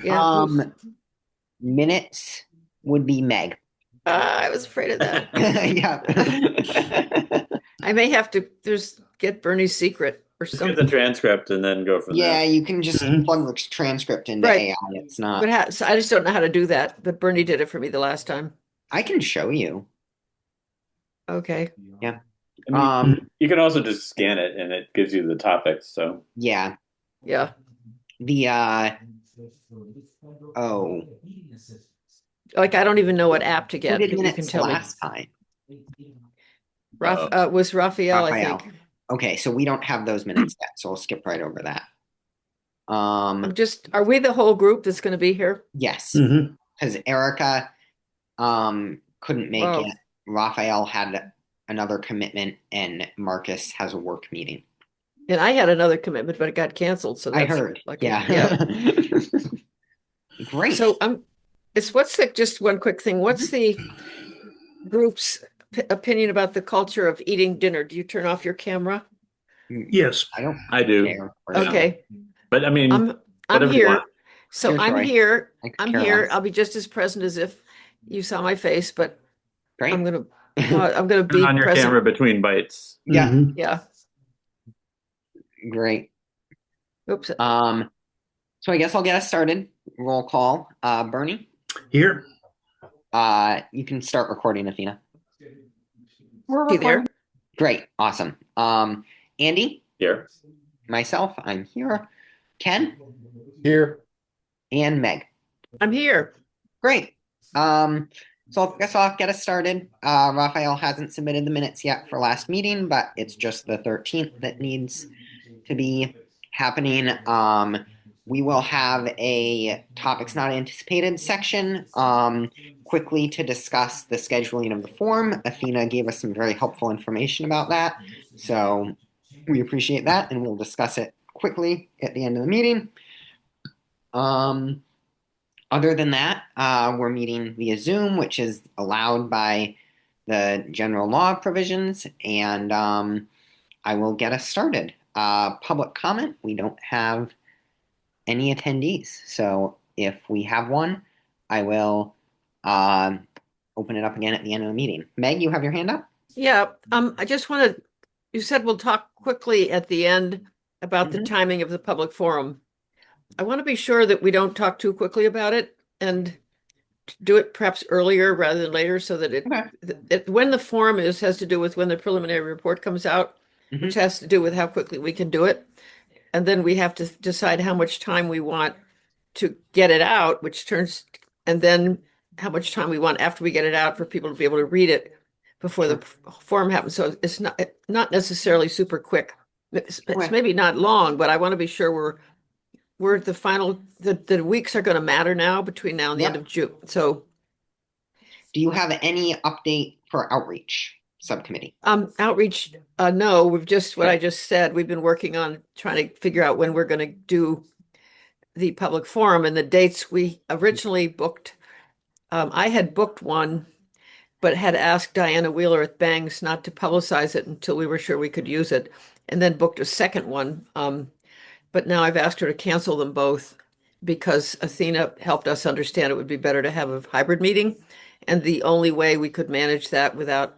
Yeah. Oof. Minutes would be Meg. I was afraid of that. Yeah. I may have to just get Bernie's secret or Just get the something. transcript and then go from Yeah, there. you can just Mhm. plug the transcript into Right. AI. It's not. But so I just don't know how to do that. But Bernie did it for me the last time. I can show you. Okay. Yeah. And Um, you can also just scan it and it gives you the topics. So yeah. Yeah. The oh, Like I don't even know what app to who get. did If you can minutes tell me. last time? Was Raphael, I Raphael. think. Okay, so we don't have those minutes yet, so we'll skip right over that. Are we the whole group that's going to be here? Yes, Mhm. because Erica couldn't make Wow. it. Raphael had another commitment, and Marcus has a work meeting. And I had another commitment, but it got canceled. So I that's heard. lucky. Yeah. Yeah. Great. So just one quick thing. What's the group's opinion about the culture of eating dinner? Do you turn off your camera? Yes. I don't I do. care Yeah. personally. Okay. But I mean, I'm I'm whatever you want. here. It's So your I'm choice. here. I could I'm care here. less. I'll be just as present as if you saw my face, but I'm Great. gonna I'm gonna Turn be on your present. camera between bites. Yeah, Mhm. Yeah. great. Oops. So I guess I'll get us started. Roll call. Bernie, Here. you can start recording, Athena. See there? Great, awesome. Andy, Here. myself, I'm here. Ken Here. and Meg. I'm here. Great. So I guess I'll get us started. Raphael hasn't submitted the minutes yet for last meeting, but it's just the 13th that needs to be happening. We will have a topics not anticipated section quickly to discuss the scheduling of the forum. Athena gave us some very helpful information about that. So we appreciate that, and we'll discuss it quickly at the end of the meeting. Other than that, we're meeting via Zoom, which is allowed by the general law provisions, and I will get us started. Public comment, we don't have any attendees. So if we have one, I will open it up again at the end of the meeting. Meg, you have your hand up? Yeah. I just wanted you said we'll talk quickly at the end about the Mhm. timing of the public forum. I want to be sure that we don't talk too quickly about it and do it perhaps earlier rather than later so that Okay. when the forum has to do with when the preliminary report comes out, which Mhm. has to do with how quickly we can do it. And then we have to decide how much time we want to get it out, and then how much time we want after we get it out for people to be able to read it before the Sure. forum happens. So it's not necessarily super quick. It's Okay. maybe not long, but I want to be sure we're at the final, the weeks are going to matter now between now and the end Yep. of June. So Do you have any update for outreach subcommittee? outreach, no, what I Okay. just said, we've been working on trying to figure out when we're going to do the public forum and the dates we originally booked. I had booked one, but had asked Diana Wheeler at Bangs not to publicize it until we were sure we could use it, and then booked a second one. But now I've asked her to cancel them both because Athena helped us understand it would be better to have a hybrid meeting. And the only way we could manage that without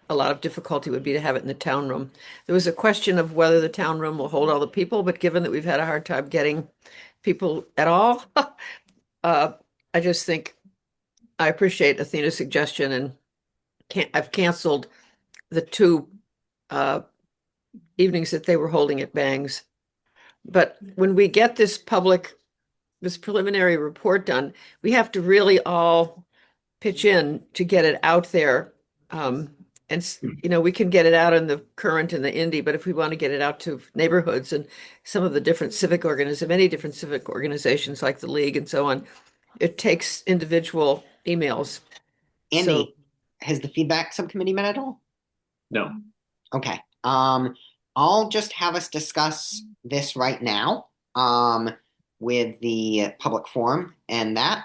a lot of difficulty would be to have it in the town room. There was a question of whether the town room will hold all the people, but given that we've had a hard time getting people at all, I just think I appreciate Athena's suggestion and I've canceled the two uh, evenings that they were holding at Bangs. But when we get this preliminary report done, we have to really all pitch in to get it out there. And we can get it out in the Current and the Indy, but if we want to get it out to neighborhoods and some of the many different civic organizations like the League and so on, it takes individual emails. So Andy, has the feedback subcommittee met at all? No. Okay. I'll just have us discuss this right now, with the public forum and that,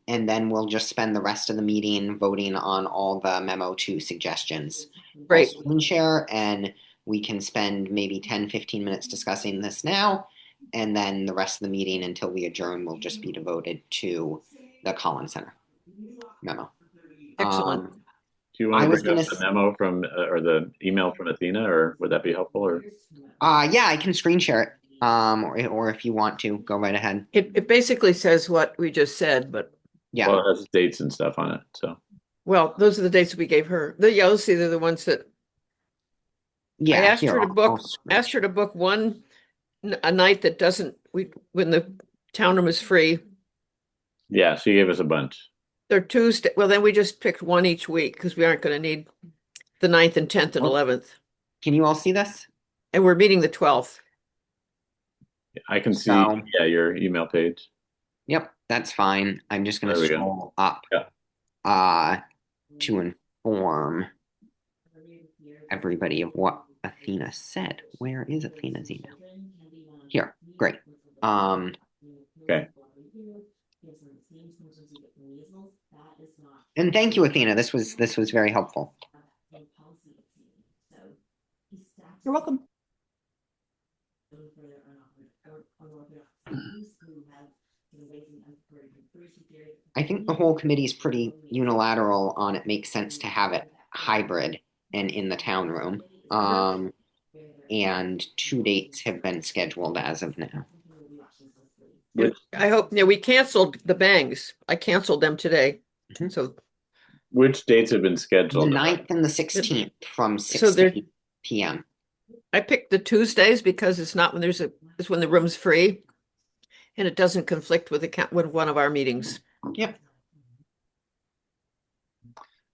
and then we'll just spend the rest of the meeting voting on all the memo 2 suggestions. I'll great. screen share, and we can spend maybe 10, 15 minutes discussing this now, and then the rest of the meeting until we adjourn will just be devoted to the Collins Center memo. Excellent. Do you I want to was bring up gonna the memo from or the email from Athena, or would that be helpful? Or yeah, I can screen share it. Or if you want to, go right ahead. It basically says what we just said, but Yeah. well, it has dates and stuff on it. So well, those are the dates we gave her. The yellow, see, they're the ones that Yeah. I asked here, her to I'll book. screen Asked her to book a night that doesn't when the town room is free. yeah, she gave us a bunch. They're Tuesday. Well, then we just picked one each week because we aren't going to need the 9th and 10th and Oh. 11th. Can you all see this? And we're meeting the 12th. I can see, So- yeah, your email page. Yep, that's fine. I'm just gonna There we go. scroll up Yeah. to inform everybody of what Athena said. Where is Athena's email? Here, great. Okay. And thank you, Athena. This was very helpful. You're welcome. I think the whole committee is pretty unilateral on it makes sense to have it hybrid and in the town room. And 2 dates have been scheduled as of now. Which I hope. Yeah, we canceled the bangs. I canceled them today. Mhm. So which dates have been The scheduled? 9th and the 16th from 6 So to they're- 8 p.m. I picked the Tuesdays because it's not when it's when the room's free, and it doesn't conflict with with one of our meetings. Yep.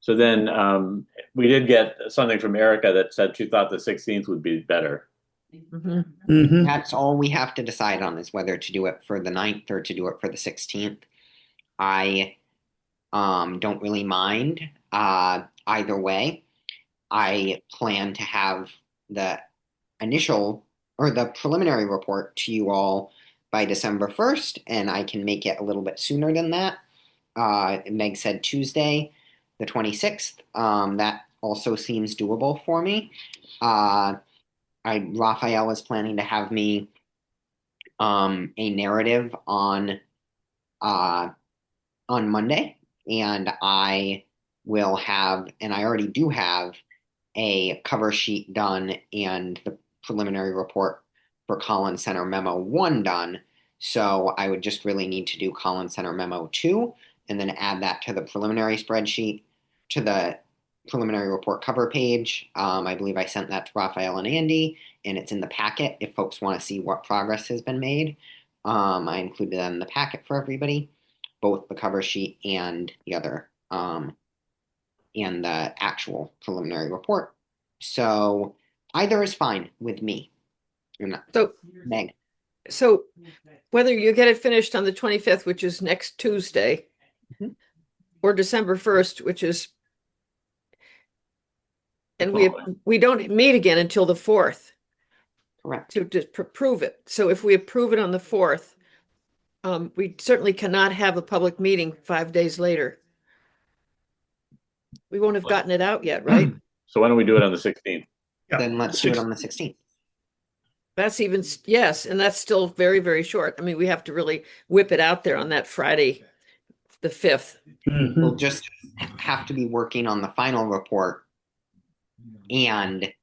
So then we did get something from Erica that said she thought the 16th would be better. Mhm. Mm-hmm. That's all we have to decide on is whether to do it for the 9th or to do it for the 16th. I don't really mind either way. I plan to have the initial or the preliminary report to you all by December 1st, and I can make it a little bit sooner than that. Meg said Tuesday, the 26th. That also seems doable for me. Raphael is planning to have me a narrative on Monday, and I will have, and I already do have a cover sheet done and the preliminary report for Collins Center Memo 1 done. So I would just really need to do Collins Center Memo 2 and then add that to the preliminary spreadsheet, to the preliminary report cover page. I believe I sent that to Raphael and Andy, and it's in the packet if folks want to see what progress has been made. I included that in the packet for everybody, both the cover sheet and the other and the actual preliminary report. So either is fine with me. So Meg. So whether you get it finished on the 25th, which is next Tuesday, Mhm. or December 1st, which is, and Following. we don't meet again until the 4th Correct. to approve it. So if we approve it on the 4th, we certainly cannot have a public meeting 5 days later. We won't have gotten it out yet, right? So why don't we do it on the 16th? Yeah. Then let's do it on the 16th. That's even, yes, and that's still very, very short. I mean, we have to really whip it out there on that Friday, the 5th. Mhm. We'll just have to be working on the final report and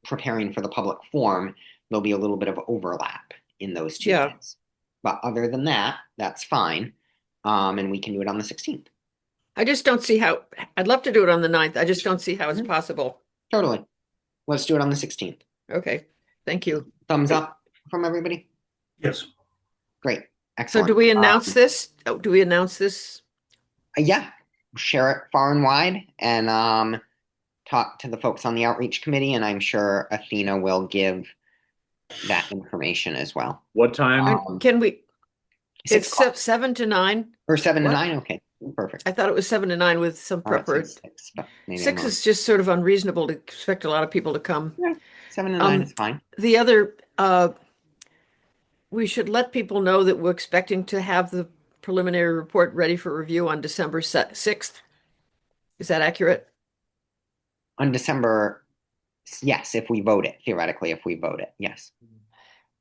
preparing for the public forum. There'll be a little bit of overlap in those 2 Yeah. days. But other than that, that's fine. And we can do it on the 16th. I just don't see how, I'd love to do it on the 9th. I just don't see how it's Mhm. possible. Totally. Let's do it on the 16th. Okay, thank you. Thumbs up from everybody? Yes. Great. So Excellent. do we announce this? Oh, do we announce this? Yeah, share it far and wide and talk to the folks on the outreach committee, and I'm sure Athena will give that information as well. What time? And can we, 6 it's o'clock 7 to 9? or 7 to what? 9? Okay, perfect. I thought it was 7 to 9 with some All right, so preparation. 6, but maybe I'm 6 wrong. is just sort of unreasonable to expect a lot of people to come. 7 to 9 um, is fine. The other, we should let people know that we're expecting to have the preliminary report ready for review on December 6th. Is that accurate? On December, yes, if we vote it, theoretically, if we vote it, yes.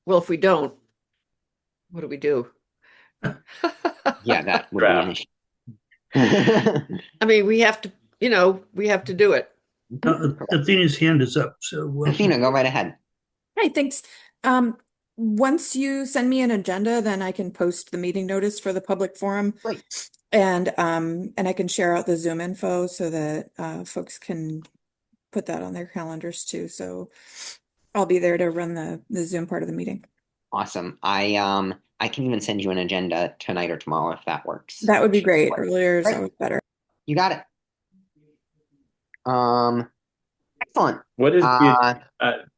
Well, if we don't, what do we do? Yeah, that would be an Draft. issue. I mean, we have to, we have to do it. Athena's hand is up, so. Athena, go right ahead. Hi, thanks. Um, Once you send me an agenda, then I can post the meeting notice for the public forum. Great. And I can share out the Zoom info so that folks can put that on their calendars too. So I'll be there to run the Zoom part of the meeting. Awesome. I can even send you an agenda tonight or tomorrow if that works. That would be great. Earlier is Great. always better. You got it. Excellent. What is Uh,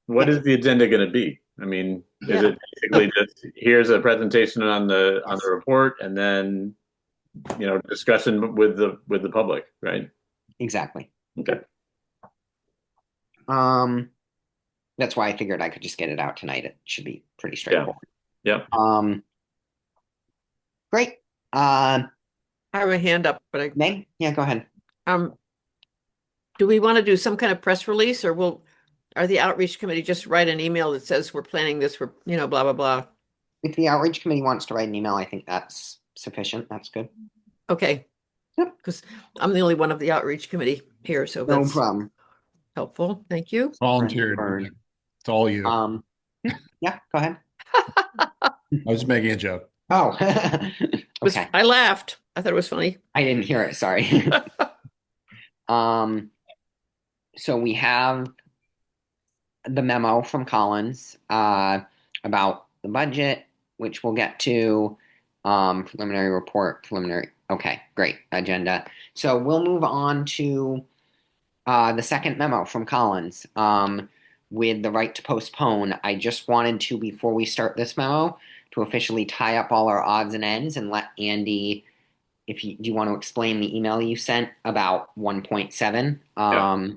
what is the agenda going to be? I mean, is Yeah. it basically just here's a presentation on the report, and then discussion with the public, right? exactly. Okay. That's why I figured I could just get it out tonight. It should be pretty straightforward. Yeah. Great. I have a hand up, but Meg? Yeah, go ahead. do we want to do some kind of press release, or are the outreach committee just write an email that says we're planning this, we're, blah, blah, blah. If the outreach committee wants to write an email, I think that's sufficient. That's good. Okay. Yep. Because I'm the only one of the outreach committee here, so No that's problem. helpful. Thank you. Volunteered. Burn. It's all you. I Yeah, go ahead. was making a joke. Oh, okay. I laughed. I thought it was funny. I didn't hear it. Sorry. So we have the memo from Collins about the budget, which we'll get to. Preliminary report, preliminary. Okay, great agenda. So we'll move on to the second memo from Collins with the right to postpone. I just wanted to, before we start this memo, to officially tie up all our odds and ends and let Andy, do you want to explain the email you sent about 1.7? Yeah.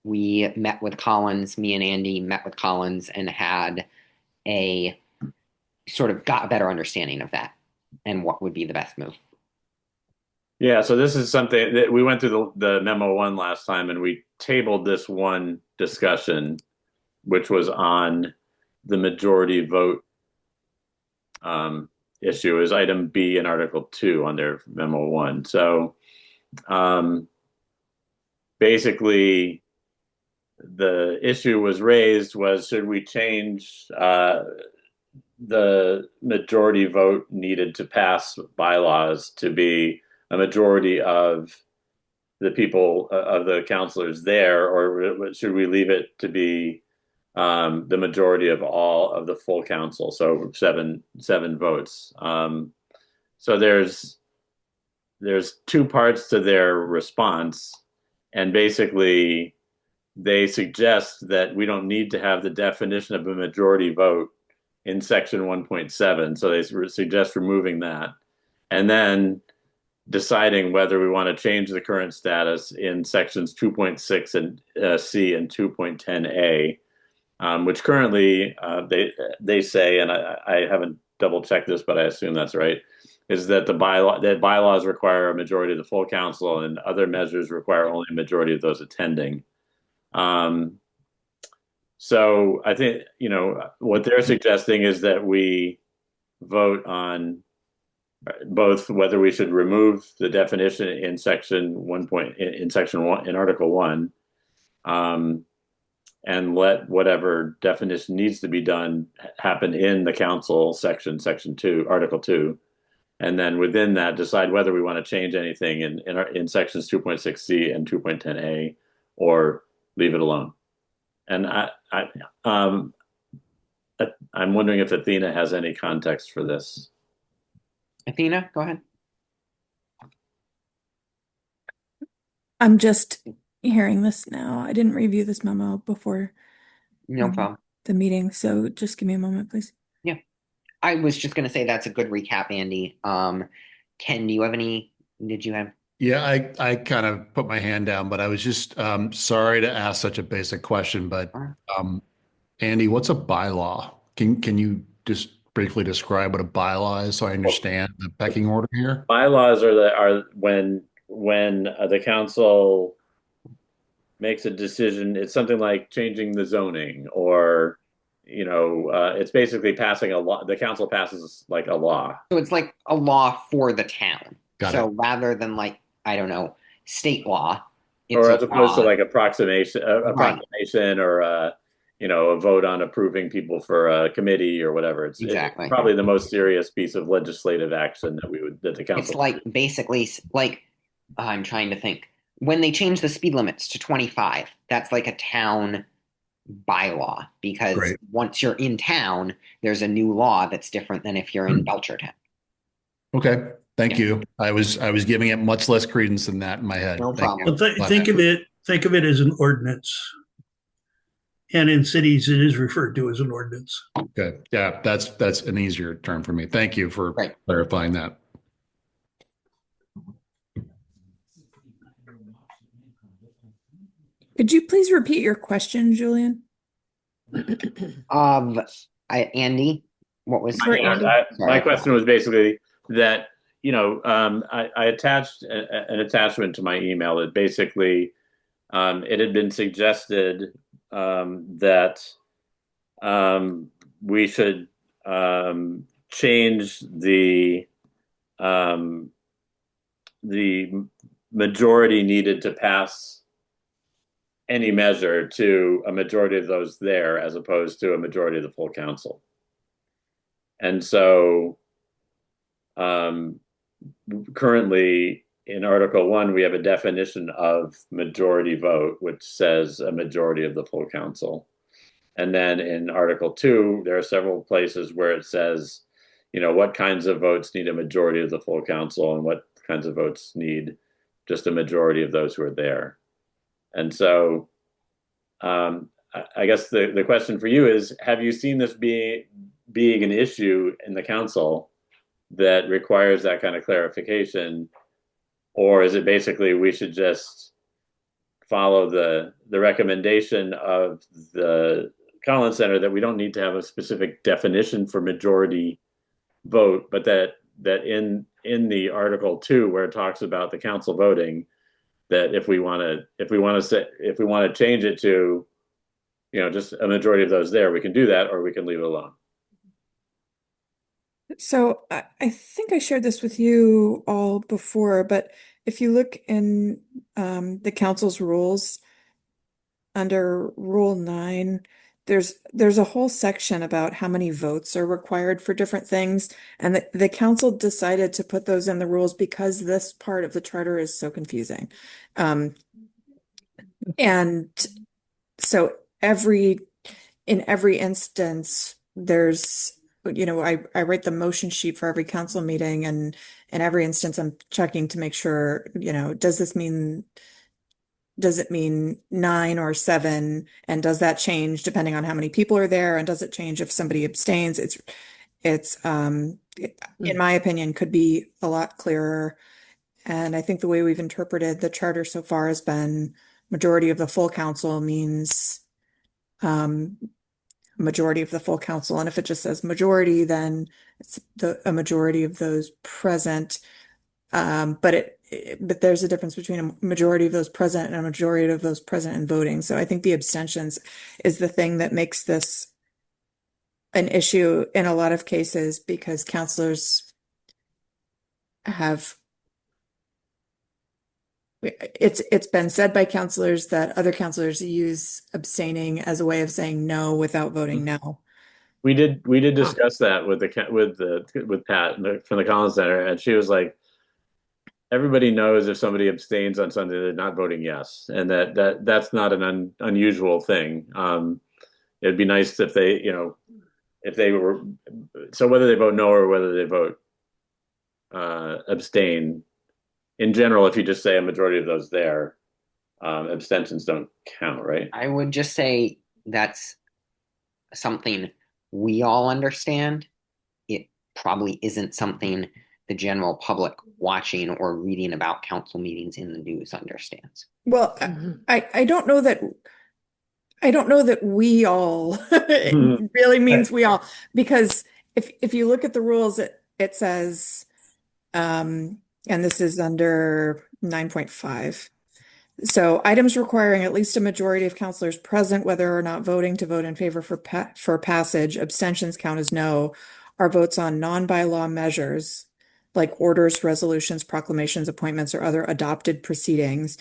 We met with Collins, me and Andy met with Collins and had a got a better understanding of that and what would be the best move. Yeah, so this is something that we went through the memo one last time, and we tabled this one discussion, which was on the majority vote issue, is item B in Article 2 on their memo 1. So basically, the issue was raised was, should we change the majority vote needed to pass bylaws to be a majority of the people, of the councilors there, or should we leave it to be the majority of all of the full council, so seven votes? So there's two parts to their response, and basically they suggest that we don't need to have the definition of a majority vote in section 1.7, so they suggest removing that, and then deciding whether we want to change the current status in sections 2.6 and C and 2.10A, which currently they say, and I haven't double checked this, but I assume that's right, is that bylaws require a majority of the full council, and other measures require only a majority of those attending. So I think what they're suggesting is that we vote on both whether we should remove the definition in section 1 in Article 1, and let whatever definition needs to be done happen in the council section 2, Article 2, and then within that decide whether we want to change anything in sections 2.6C and 2.10A, or leave it alone. And I'm wondering if Athena has any context for this. Athena, go ahead. I'm just hearing this now. I didn't review this memo before No problem. the meeting, so just give me a moment, please. Yeah. I was just going to say that's a good recap, Andy. Ken, did you have? Yeah, I kind of put my hand down, but I was just sorry to ask such a basic question, but Andy, what's a bylaw? Can you just briefly describe what a bylaw is so I understand the pecking order here? Bylaws are when the council makes a decision. It's something like changing the zoning, or it's basically passing a law. The council passes like a law. So it's like a law for the town. Got So rather than like, I don't know, state law, it's Or a as opposed to law. like a proclamation or a vote on approving people for a committee or whatever. It's Exactly. probably the most serious piece of legislative action that the It's council. like basically like I'm trying to think. When they change the speed limits to 25, that's like a town bylaw because Great. once you're in town, there's a new law that's different than if you're in Belchertown. Okay. Thank you. I was giving it much less credence than that in my head. No Thank problem. you. Well, think of it as an ordinance. And in cities, it is referred to as an ordinance. Okay. Yeah, that's an easier term for me. Thank you for Right. clarifying that. Could you please repeat your question, Julian? Andy, what was For Yeah, Andy. my question was basically that I attached an attachment to my email that basically it had been suggested that we should change the majority needed to pass any measure to a majority of those there as opposed to a majority of the full council. And so currently in Article 1, we have a definition of majority vote, which says a majority of the full council. And then in Article 2, there are several places where it says, what kinds of votes need a majority of the full council and what kinds of votes need just a majority of those who are there. And so I guess the question for you is, have you seen this being an issue in the council that requires that kind of clarification? Or is it basically we should just follow the recommendation of the Collins Center that we don't need to have a specific definition for majority vote, but that in the Article 2 where it talks about the council voting, that if we want to change it to just a majority of those there, we can do that, or we can leave it alone. So I think I shared this with you all before, but if you look in the council's rules under Rule 9, there's a whole section about how many votes are required for different things, and the council decided to put those in the rules because this part of the charter is so confusing. And so in every instance, there's I write the motion sheet for every council meeting, and in every instance I'm checking to make sure, does it mean 9 or 7? And does that change depending on how many people are there? And does it change if somebody abstains? In my opinion, could be a lot clearer. And I think the way we've interpreted the charter so far has been majority of the full council means majority of the full council. And if it just says majority, then it's a majority of those present. But there's a difference between a majority of those present and a majority of those present and voting. So I think the abstentions is the thing that makes this an issue in a lot of cases, because councilors have it's been said by councilors that other councilors use abstaining as a way of saying no without voting no. We did discuss that with Pat from the Collins Center, and she was like, everybody knows if somebody abstains on something, they're not voting yes, and that's not an unusual thing. It'd be nice if they were, so whether they vote no or whether they vote abstain. In general, if you just say a majority of those there, abstentions don't count, right? I would just say that's something we all understand. It probably isn't something the general public watching or reading about council meetings in the news understands. Well, I don't know that we all it really means we all, because if you look at the rules, it says and this is under 9.5. So items requiring at least a majority of counselors present, whether or not voting to vote in favor for passage, abstentions count as no, are votes on non-bylaw measures like orders, resolutions, proclamations, appointments, or other adopted proceedings.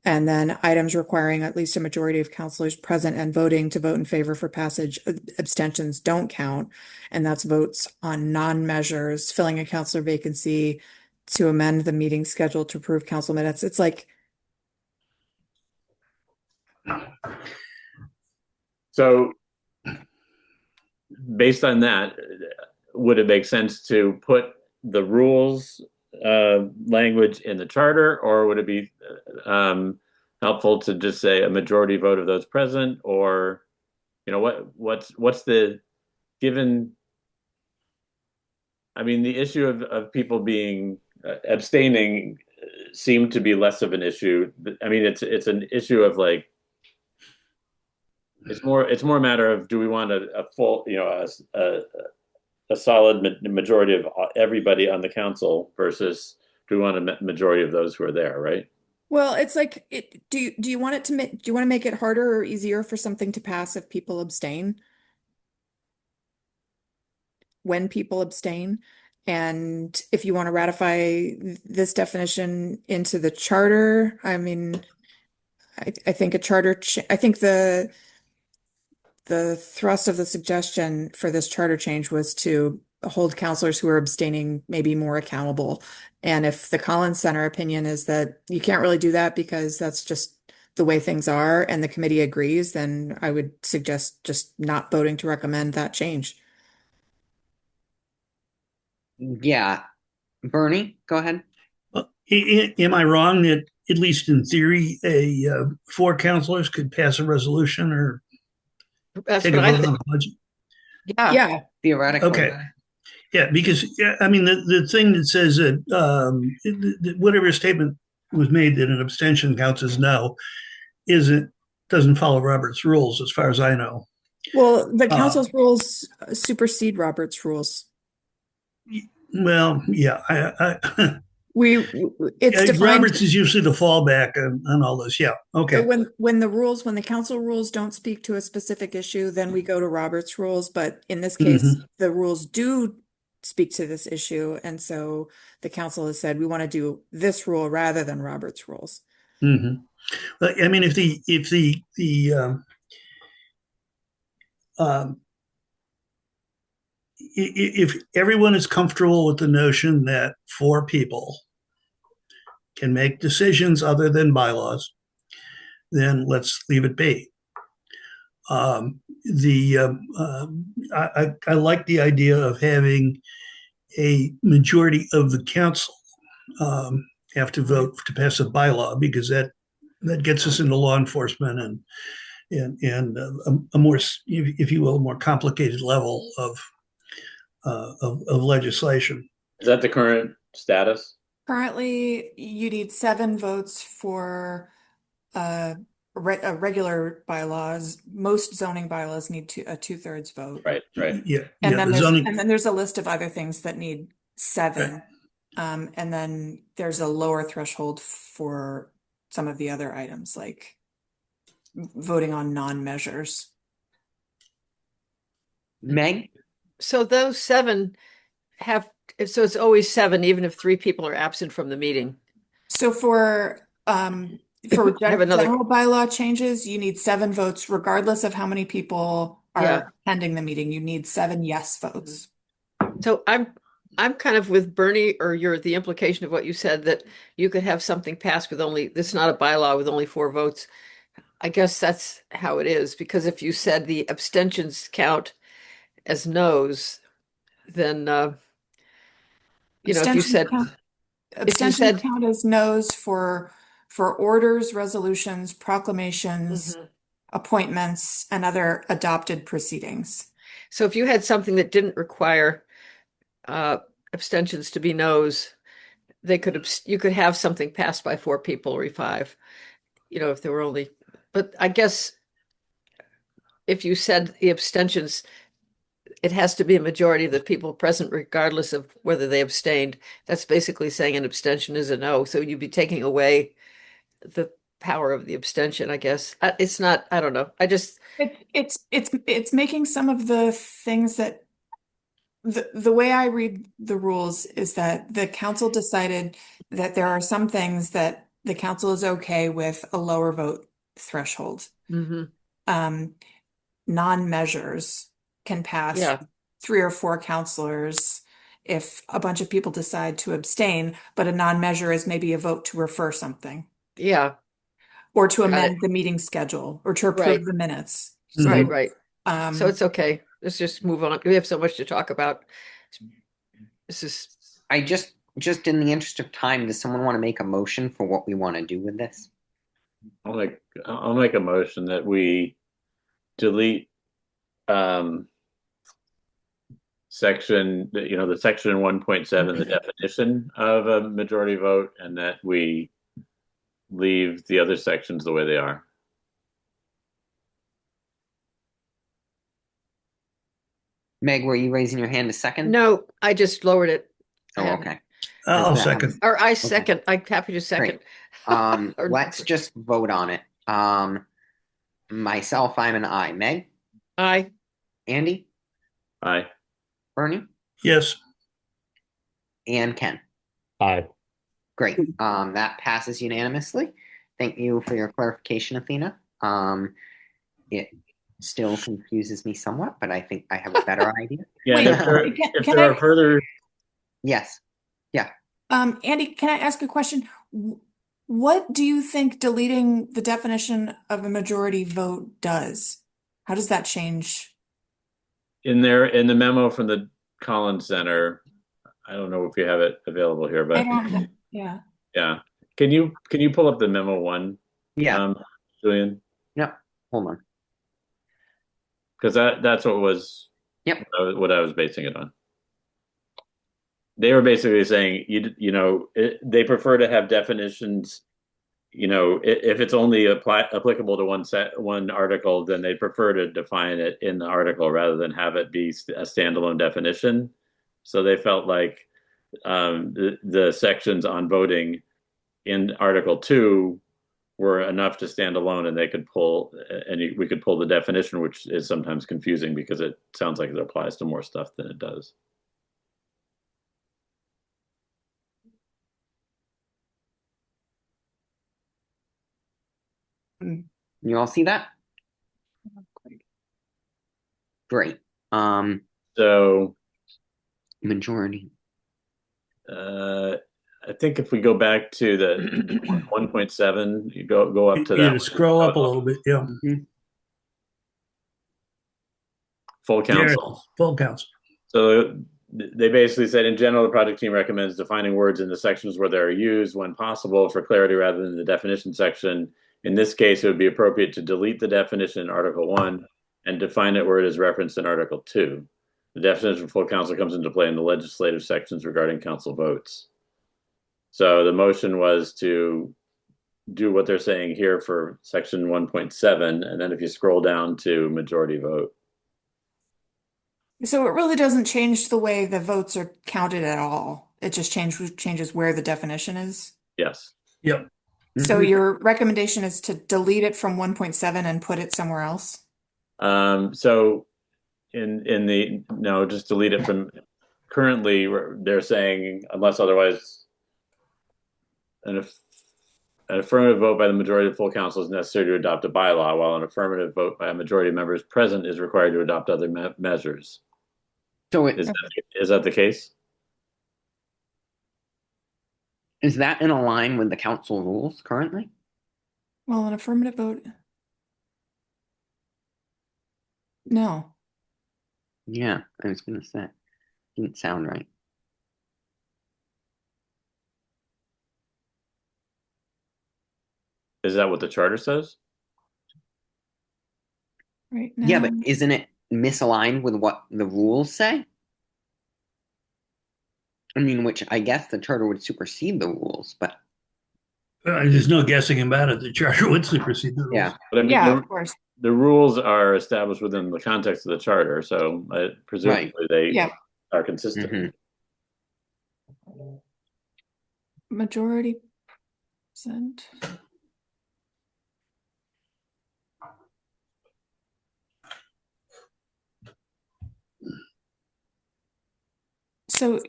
And then items requiring at least a majority of counselors present and voting to vote in favor for passage, abstentions don't count. And that's votes on non-measures, filling a counselor vacancy, to amend the meeting schedule, to approve council minutes. It's like, So based on that, would it make sense to put the rules language in the charter, or would it be helpful to just say a majority vote of those present? Or, what's the given? I mean, the issue of people being abstaining seemed to be less of an issue. I mean, it's an issue of like, it's more a matter of, do we want a full, a solid majority of everybody on the council versus do we want a majority of those who are there, right? well, it's like, do you want it to make, do you want to make it harder or easier for something to pass if people abstain? When people abstain? And if you want to ratify this definition into the charter, I mean, I think a charter, I think the thrust of the suggestion for this charter change was to hold counselors who are abstaining maybe more accountable. And if the Collins Center opinion is that you can't really do that because that's just the way things are and the committee agrees, then I would suggest just not voting to recommend that change. Yeah. Bernie, go ahead. Am I wrong that at least in theory, four counselors could pass a resolution or That's take a what I vote on think. a budget? Yeah. Yeah. Theoretically. Okay. Yeah, because I mean the thing that says that whatever statement was made that an abstention counts as no doesn't follow Robert's rules as far as I know. Well, the council's rules supersede Robert's rules. Well, yeah, It's defined. Roberts is usually the fallback on all this. Yeah, okay. So when the council rules don't speak to a specific issue, then we go to Robert's rules. But in this case, the rules do speak to this issue, and so the council has said we want to do this rule rather than Robert's rules. But I mean, if everyone is comfortable with the notion that four people can make decisions other than bylaws, then let's leave it be. I like the idea of having a majority of the council have to vote to pass a bylaw, because that gets us into law enforcement and a more, if you will, more complicated level of legislation. Is that the current status? Currently, you need 7 votes for regular bylaws. Most zoning bylaws need a 2/3 vote. Right. Yeah. And yeah, then there's a list of other things that need 7. Right. And then there's a lower threshold for some of the other items, like voting on non-measures. Meg? So those 7 so it's always 7, even if 3 people are absent from the meeting. So for Have another- general bylaw changes, you need 7 votes, regardless of how many people are attending the meeting. You need 7 yes votes. So I'm kind of with Bernie, or the implication of what you said, that you could have something passed with this is not a bylaw with only 4 votes. I guess that's how it is, because if you said the abstentions count as no's, then if you said Abstentions count as no's for orders, resolutions, proclamations, appointments, and other adopted proceedings. So if you had something that didn't require abstentions to be no's, you could have something passed by 4 people or 5, if there were only, but I guess if you said the abstentions, it has to be a majority of the people present, regardless of whether they abstained. That's basically saying an abstention is a no. So you'd be taking away the power of the abstention, I guess. It's not, I don't know. It's making some of the things that the way I read the rules is that the council decided that there are some things that the council is okay with a lower vote threshold. Mhm. Non-measures can pass Yeah. 3 or 4 councilors if a bunch of people decide to abstain, but a non-measure is maybe a vote to refer something Yeah. or to Got it. amend the meeting schedule or to approve Right. the minutes. Right, So, right. So it's okay. Let's just move on. We have so much to talk about. This is, I just in the interest of time, does someone want to make a motion for what we want to do with this? I'll make a motion that we delete section, the section 1.7, the definition of a majority vote, and that we leave the other sections the way they are. Meg, were you raising your hand a second? no, I just lowered it. Oh, okay. I'll Does that- second. Or I second. I'm happy to second. Or- Let's just vote on it. Myself, I'm an I. Meg, Aye. Andy, Aye. Bernie, Yes. and Ken. Aye. Great. That passes unanimously. Thank you for your clarification, Athena. It still confuses me somewhat, but I think I have a better idea. Yeah, Wait, and if can there I- are further, Yes. Andy, can I ask a question? What do you think deleting the definition of a majority vote does? How does that change? in the memo from the Collins Center, I don't know if you have it available here, but Yeah. yeah. Can you pull up the memo one, Yeah. Julian? Yep. Hold on. Because that's what was Yep. what I was basing it on. They were basically saying they prefer to have definitions. If it's only applicable to one article, then they prefer to define it in the article rather than have it be a standalone definition. So they felt like the sections on voting in Article 2 were enough to stand alone, and they could we could pull the definition, which is sometimes confusing because it sounds like it applies to more stuff than it does. You all see that? Great. So Majority. I think if we go back to the 1.7, you go up to Yeah, that. scroll up a little bit. Yeah. Full council. Yeah, full council. So they basically said, in general, the project team recommends defining words in the sections where they're used when possible for clarity rather than the definition section. In this case, it would be appropriate to delete the definition in Article 1 and define it where it is referenced in Article 2. The definition of full council comes into play in the legislative sections regarding council votes. So the motion was to do what they're saying here for section 1.7, and then if you scroll down to majority vote. So it really doesn't change the way the votes are counted at all. It just changes where the definition is. Yes. Yep. So your recommendation is to delete it from 1.7 and put it somewhere else? So just delete it from, currently they're saying unless otherwise an affirmative vote by the majority of full council is necessary to adopt a bylaw, while an affirmative vote by a majority of members present is required to adopt other measures. So Is that the case? is that in line with the council rules currently? Well, an affirmative vote. No. Yeah, I was gonna say. Didn't sound right. Is that what the charter says? Right Yeah, now. but isn't it misaligned with what the rules say? I mean, which I guess the charter would supersede the rules, but There's no guessing about it. The charter would supersede the rules. yeah. But I mean, Yeah, of course. the rules are established within the context of the charter, so presumably they Yeah. are consistent. Mhm. Majority percent. So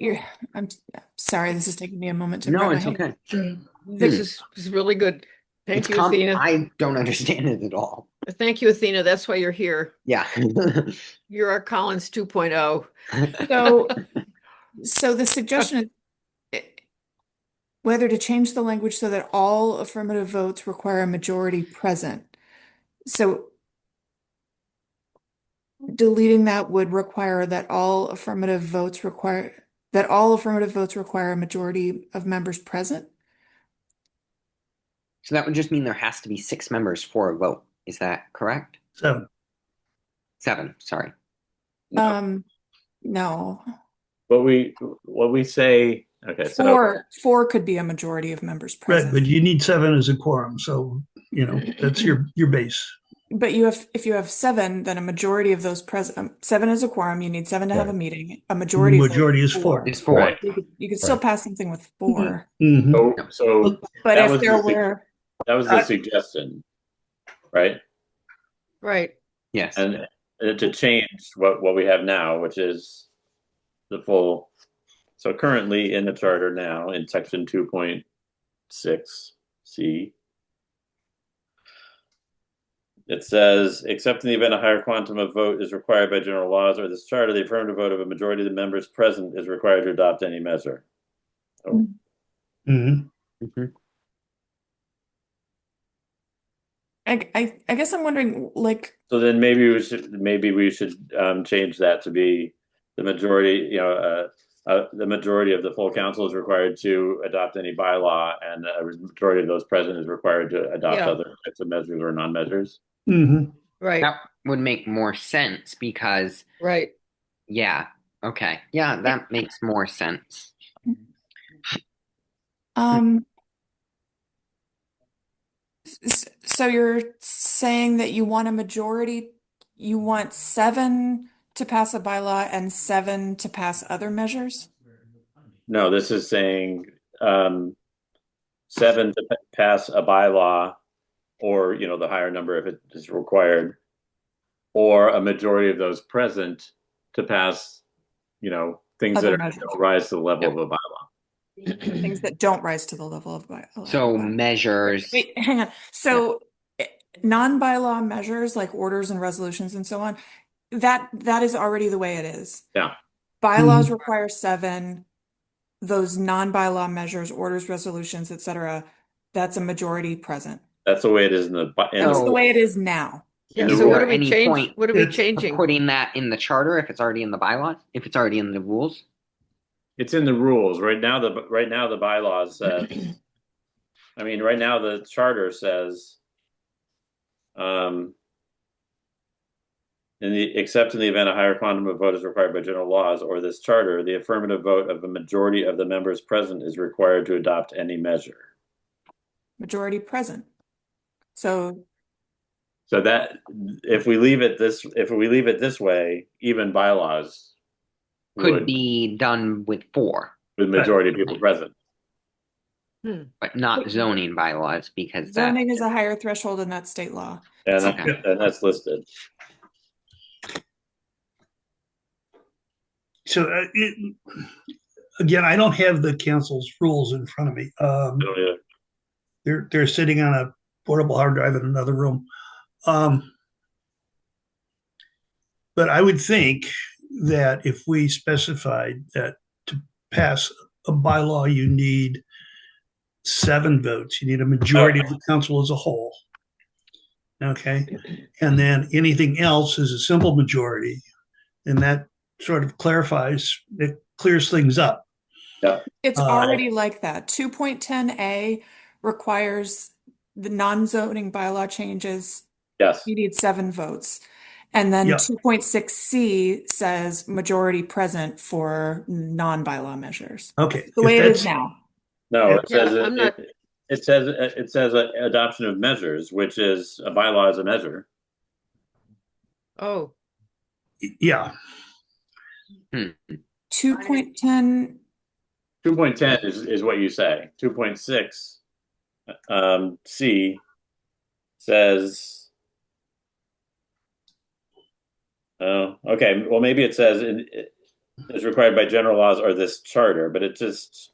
I'm sorry, this is taking me a moment to No, wrap my it's head. okay. This is really good. Thank you, Athena. I don't understand it at all. Thank you, Athena. That's why you're here. Yeah. You're our Collins 2.0. So the suggestion is whether to change the language so that all affirmative votes require a majority present. So deleting that would require that all affirmative votes require a majority of members present. So that would just mean there has to be 6 members for a vote. Is that correct? 7. 7, sorry. No. What we say, okay, so Four could be a majority of members Right, present. but you need 7 as a quorum, so that's your base. But if you have 7, then a majority of those present, 7 is a quorum, you need 7 to have a meeting. A majority of those Majority is 4. Is 4. Right. You could still pass something with 4. Mhm. so But that if was there the sug- were, that was the suggestion, right? Right. Yes. And to change what we have now, which is the full. So currently in the charter now, in section 2.6C, it says, except in the event a higher quantum of vote is required by general laws or this charter, the affirmative vote of a majority of the members present is required to adopt any measure. So, Mhm. Mhm. I guess I'm wondering, like, so then maybe we should change that to be the majority. The majority of the full council is required to adopt any bylaw, and a majority of those present is required to adopt Yeah. other types of measures or non-measures. Mhm. Right. That would make more sense because, Right. yeah, okay. Yeah, that makes more sense. So you're saying that you want a majority, you want 7 to pass a bylaw and 7 to pass other measures? No, this is saying 7 to pass a bylaw, or the higher number if it is required, or a majority of those present to pass, things Other that measures. don't rise to the level of a bylaw. Things that don't rise to the level of bylaw. So measures. Wait, hang on. So non-bylaw measures like orders and resolutions and so on, that is already the way it is. Yeah. Bylaws require 7. Those non-bylaw measures, orders, resolutions, etc., that's a majority present. That's the way it is in the That's the way it is now. Yeah. the So what rule. are we Any change? point What are we it's changing? putting that in the charter if it's already in the bylaws, if it's already in the rules? It's in the rules right now. The bylaws says. Right now the charter says, except in the event a higher quantum of vote is required by general laws or this charter, the affirmative vote of a majority of the members present is required to adopt any measure. Majority present. So that if we leave it this way, even bylaws Could would be done with 4, with majority of people present. but not zoning bylaws because zoning is a higher threshold in that state law. And, Okay. and that's listed. So again, I don't have the council's rules in front of me. They're sitting on a portable hard drive in another room. But I would think that if we specified that to pass a bylaw, you need 7 votes. You need a majority of the council as a whole. Okay. And then anything else is a simple majority. And that sort of clarifies, it clears things up. Yeah. It's already like that. 2.10A requires the non-zoning bylaw changes. Yes. You need 7 votes. And then Yeah. 2.6C says majority present for non-bylaw measures. Okay. The way it is now. No, it Yeah, says I'm not- it says adoption of measures, which is a bylaw is a measure. Oh, Yeah. 2.10, 2.10 is what you say. 2.6 C says, oh, okay. Well, maybe it says is required by general laws or this charter, but it's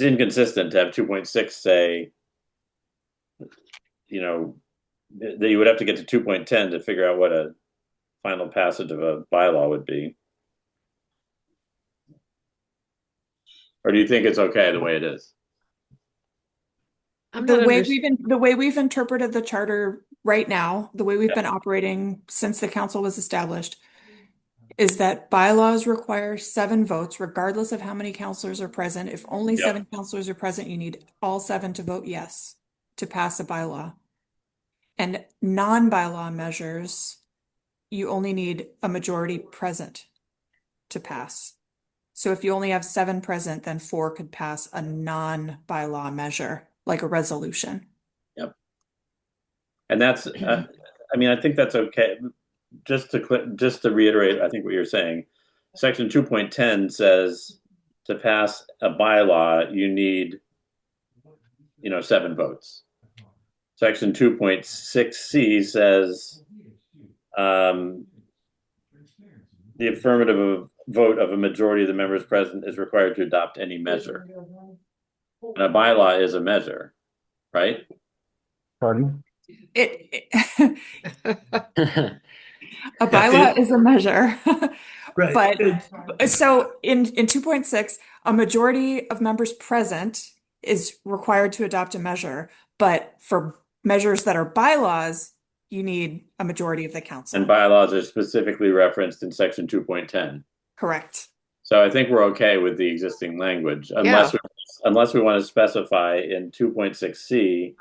inconsistent to have 2.6 say, you know, that you would have to get to 2.10 to figure out what a final passage of a bylaw would be. Or do you think it's okay the way it is? I'm The not way under- the way we've interpreted the charter right now, the way we've been operating since the council was established, is that bylaws require 7 votes, regardless of how many counselors are present. If only Yep. 7 counselors are present, you need all 7 to vote yes to pass a bylaw. And non-bylaw measures, you only need a majority present to pass. So if you only have 7 present, then 4 could pass a non-bylaw measure, like a resolution. And that's, I mean, I think that's okay. Just to reiterate, I think what you're saying, section 2.10 says to pass a bylaw, you need, 7 votes. Section 2.6C says the affirmative vote of a majority of the members present is required to adopt any measure. And a bylaw is a measure, right? Pardon? A bylaw is a measure. Right. But so in 2.6, a majority of members present is required to adopt a measure. But for measures that are bylaws, you need a majority of the council. And bylaws are specifically referenced in section 2.10. Correct. So I think we're okay with the existing language, unless we want to specify in 2.6C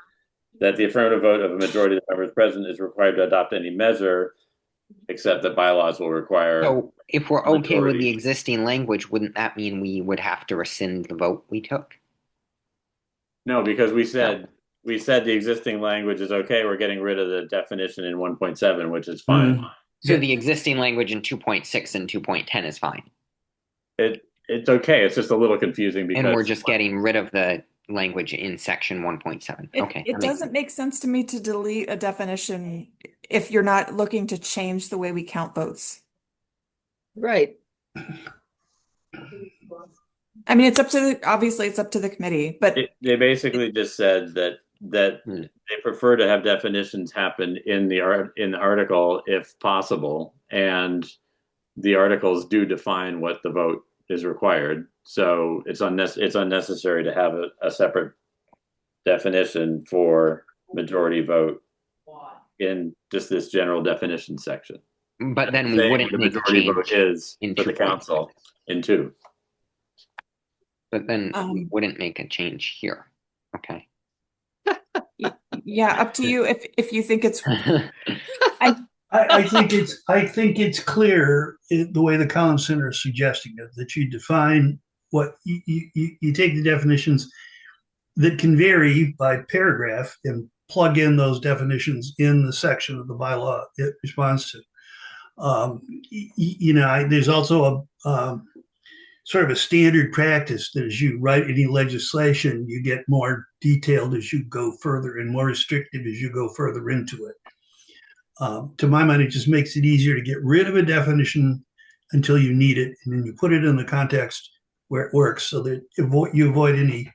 that the affirmative vote of a majority of the members present is required to adopt any measure, except that bylaws will require. So if we're okay with majority. the existing language, wouldn't that mean we would have to rescind the vote we took? No, because we said the existing language is okay. We're getting rid of the definition in 1.7, which is fine. So the existing language in 2.6 and 2.10 is fine. It's okay. It's just a little confusing because And we're just getting rid of the language in section 1.7. Okay. It doesn't make sense to me to delete a definition if you're not looking to change the way we count votes. Right. I mean, obviously it's up to the committee, but they basically just said that they prefer to have definitions happen in the article if possible, and the articles do define what the vote is required. So it's unnecessary to have a separate definition for majority vote in just this general definition section. But then we wouldn't the make a majority change vote is in for the 2.6. council in 2. But then we wouldn't make a change here. Okay. yeah, up to you if you think it's I think it's clear the way the Collins Center is suggesting it, that you define what you take the definitions that can vary by paragraph and plug in those definitions in the section of the bylaw it responds to. There's also a sort of a standard practice that as you write any legislation, you get more detailed as you go further and more restrictive as you go further into it. To my mind, it just makes it easier to get rid of a definition until you need it, and then you put it in the context where it works, so that you avoid any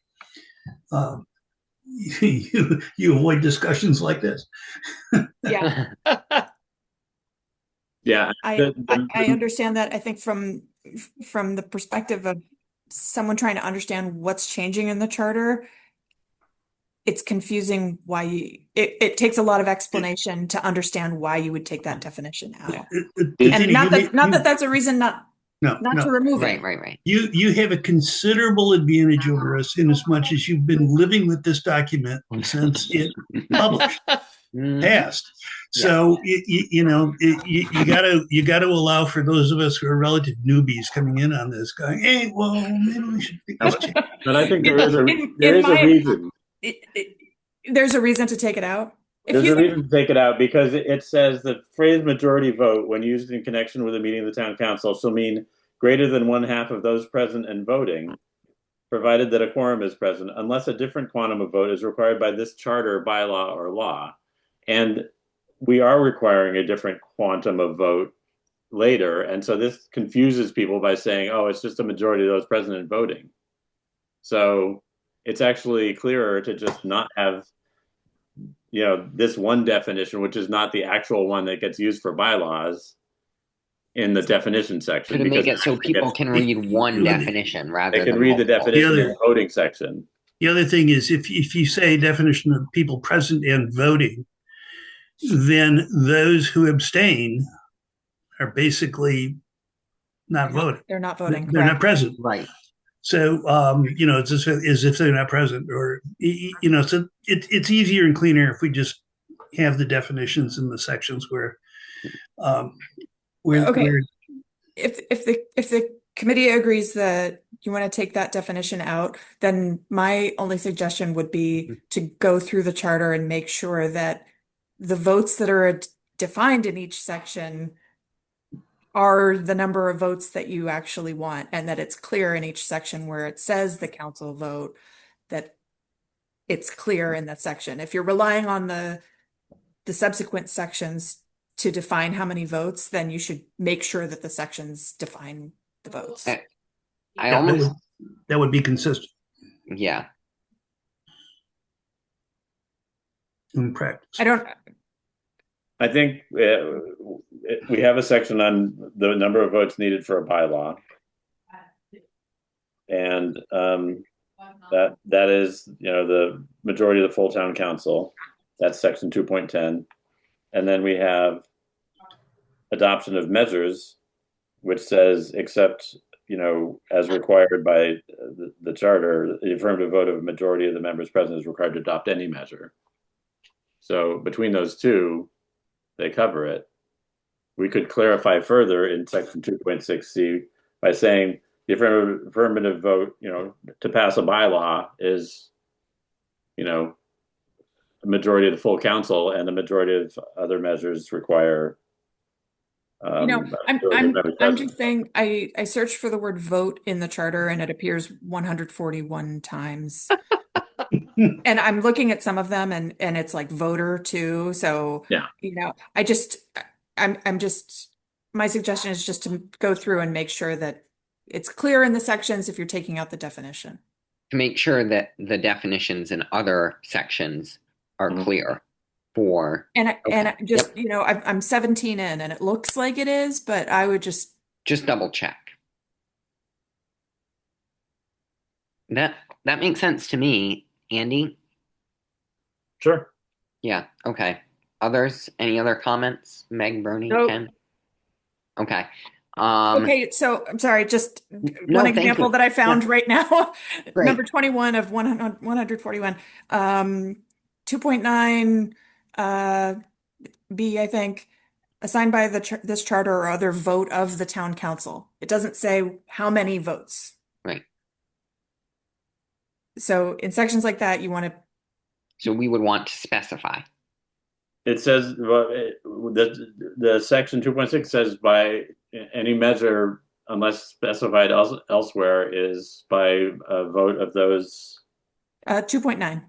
you avoid discussions like this. yeah. Yeah, I understand that. I think from the perspective of someone trying to understand what's changing in the charter, it's confusing why it takes a lot of explanation to understand why you would take that definition out. And not that that's a reason not to remove it. Right. You have a considerable advantage over us in as much as you've been living with this document since it published, passed. So you gotta allow for those of us who are relative newbies coming in on this, going, hey, well, maybe we should think this change. But I think there is a reason. There's a reason to take it out. There's a reason to take it out because it says the phrase majority vote, when used in connection with a meeting of the town council, shall mean greater than 1/2 of those present and voting, provided that a quorum is present, unless a different quantum of vote is required by this charter, bylaw, or law. And we are requiring a different quantum of vote later. And so this confuses people by saying, oh, it's just a majority of those present and voting. So it's actually clearer to just not have, this one definition, which is not the actual one that gets used for bylaws in the definition section. To make because it so people can read one definition rather they can than read the multiple. definition The in other- the voting section. The other thing is if you say definition of people present and voting, then those who abstain are basically not voting. They're not voting. They're not Correct. present. Right. So, it's as if they're not present, or so it's easier and cleaner if we just have the definitions in the sections where, Okay. where If the committee agrees that you want to take that definition out, then my only suggestion would be to go through the charter and make sure that the votes that are defined in each section are the number of votes that you actually want, and that it's clear in each section where it says the council vote, that it's clear in that section. If you're relying on the subsequent sections to define how many votes, then you should make sure that the sections define the votes. I yeah, almost, that would be consistent yeah. in practice. I think we have a section on the number of votes needed for a bylaw. And that is, the majority of the full town council. That's section 2.10. And then we have adoption of measures, which says, except, as required by the charter, the affirmative vote of a majority of the members present is required to adopt any measure. So between those two, they cover it. We could clarify further in section 2.6C by saying the affirmative vote, to pass a bylaw is, a majority of the full council, and the majority of other measures require. I'm just saying, I searched for the word vote in the charter and it appears 141 times. And I'm looking at some of them and it's like voter too. So, yeah, I'm just, my suggestion is just to go through and make sure that it's clear in the sections if you're taking out the definition. To make sure that the definitions in other sections are clear for. And I just, Yep. I'm 17 in and it looks like it is, but I would just double check. That makes sense to me, Andy. sure. Yeah. Okay. Others? Any other comments? Meg, Bernie, Nope. Ken? Okay. Okay, so I'm sorry, just No, one thank example you. that I found right now. Great. Number 21 of 141. 2.9 B, I think, assigned by this charter or other vote of the town council. It doesn't say how many votes. Right. So in sections like that, you want to. So we would want to specify. It says the section 2.6 says by any measure, unless specified elsewhere, is by a vote of those. 2.9.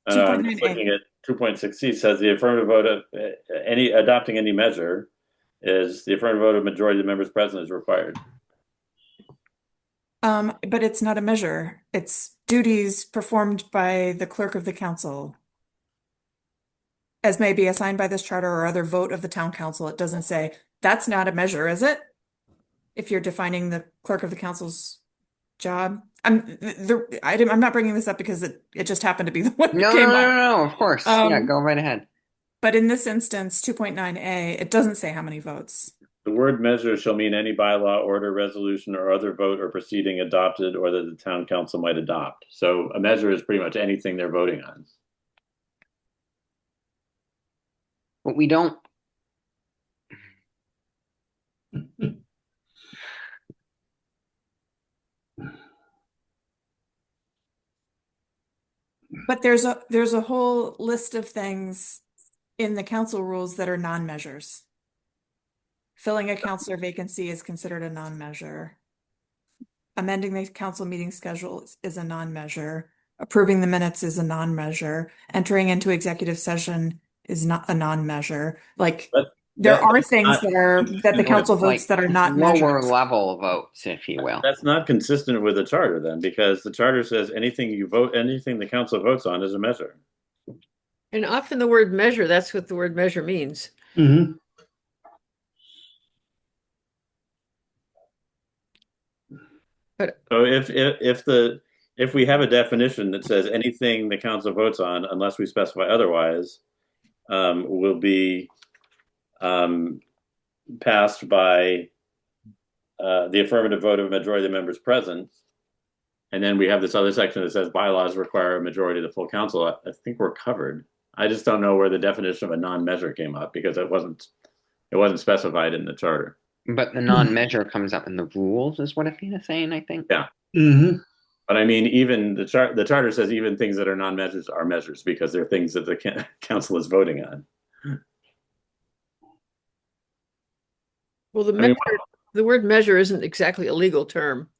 I'm just looking at 2.6C says the affirmative vote of adopting any measure is the affirmative vote of majority of the members present is required. But it's not a measure. It's duties performed by the clerk of the council, as may be assigned by this charter or other vote of the town council. It doesn't say that's not a measure, is it? If you're defining the clerk of the council's job. I'm not bringing this up because it just happened to be the one that No, came no, up. no, of course. Yeah, go right ahead. But in this instance, 2.9A, it doesn't say how many votes. The word measure shall mean any bylaw, order, resolution, or other vote or proceeding adopted or that the town council might adopt. So a measure is pretty much anything they're voting on. But we don't. But there's a whole list of things in the council rules that are non-measures. Filling a councilor vacancy is considered a non-measure. Amending the council meeting schedule is a non-measure. Approving the minutes is a non-measure. Entering into executive session is not a non-measure. Like But there that- are that's things not- that the council votes that are not lower measures. level votes, if you will. That's not consistent with the charter then, because the charter says anything the council votes on is a measure. And often the word measure, that's what the word measure means. Mhm. So if we have a definition that says anything the council votes on, unless we specify otherwise, will be passed by the affirmative vote of a majority of the members present. And then we have this other section that says bylaws require a majority of the full council. I think we're covered. I just don't know where the definition of a non-measure came up because it wasn't specified in the charter. But the non-measure comes up in the rules, is what Athena's saying, I think. Yeah. Mhm. But I mean, even the charter says even things that are non-measures are measures because they're things that the council is voting on. Well, mean, the word measure isn't exactly a legal term.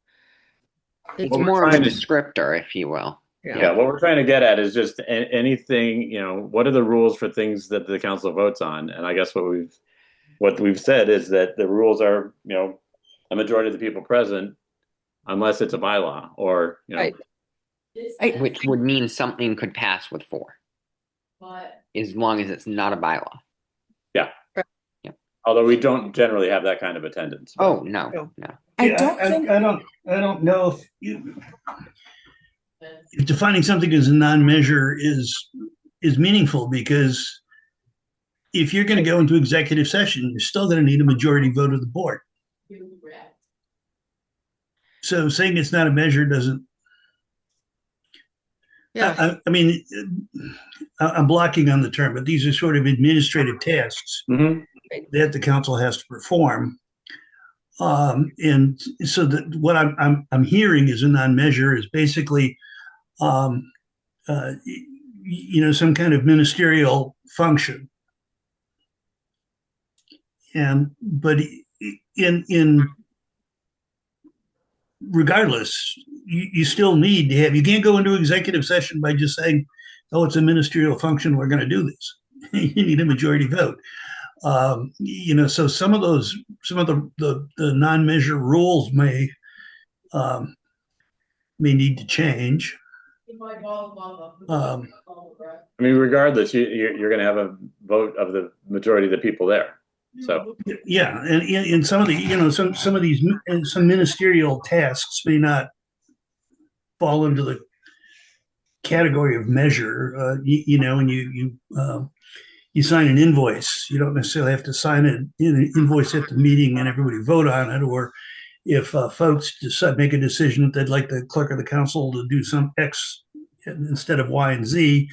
It's It's we're more of a trying to- descriptor, if you will. Yeah, what we're trying to get at is just anything, what are the rules for things that the council votes on? And I guess what we've said is that the rules are, a majority of the people present, unless it's a bylaw or, Right. Which would mean something could pass with 4. As long as it's not a bylaw. although we don't generally have that kind of attendance. Oh, no, No. no. I Yeah, don't think I don't know if defining something as a non-measure is meaningful, because if you're going to go into executive session, you're still going to need a majority vote of the board. So saying it's not a measure doesn't. Yeah, I mean, I'm blocking on the term, but these are sort of administrative tasks Mhm. that the council has to perform. And so that what I'm hearing is a non-measure is basically, some kind of ministerial function. But in regardless, you still need to have. You can't go into executive session by just saying, "Oh, it's a ministerial function. We're going to do this." You need a majority vote. So some of the non-measure rules may need to change. I mean, regardless, you're going to have a vote of the majority of the people there. So Yeah, and in some of the some of these some ministerial tasks may not fall into the category of measure. When you sign an invoice, you don't necessarily have to sign an invoice at the meeting and everybody vote on it. Or if folks make a decision that they'd like the clerk of the council to do some X instead of Y and Z,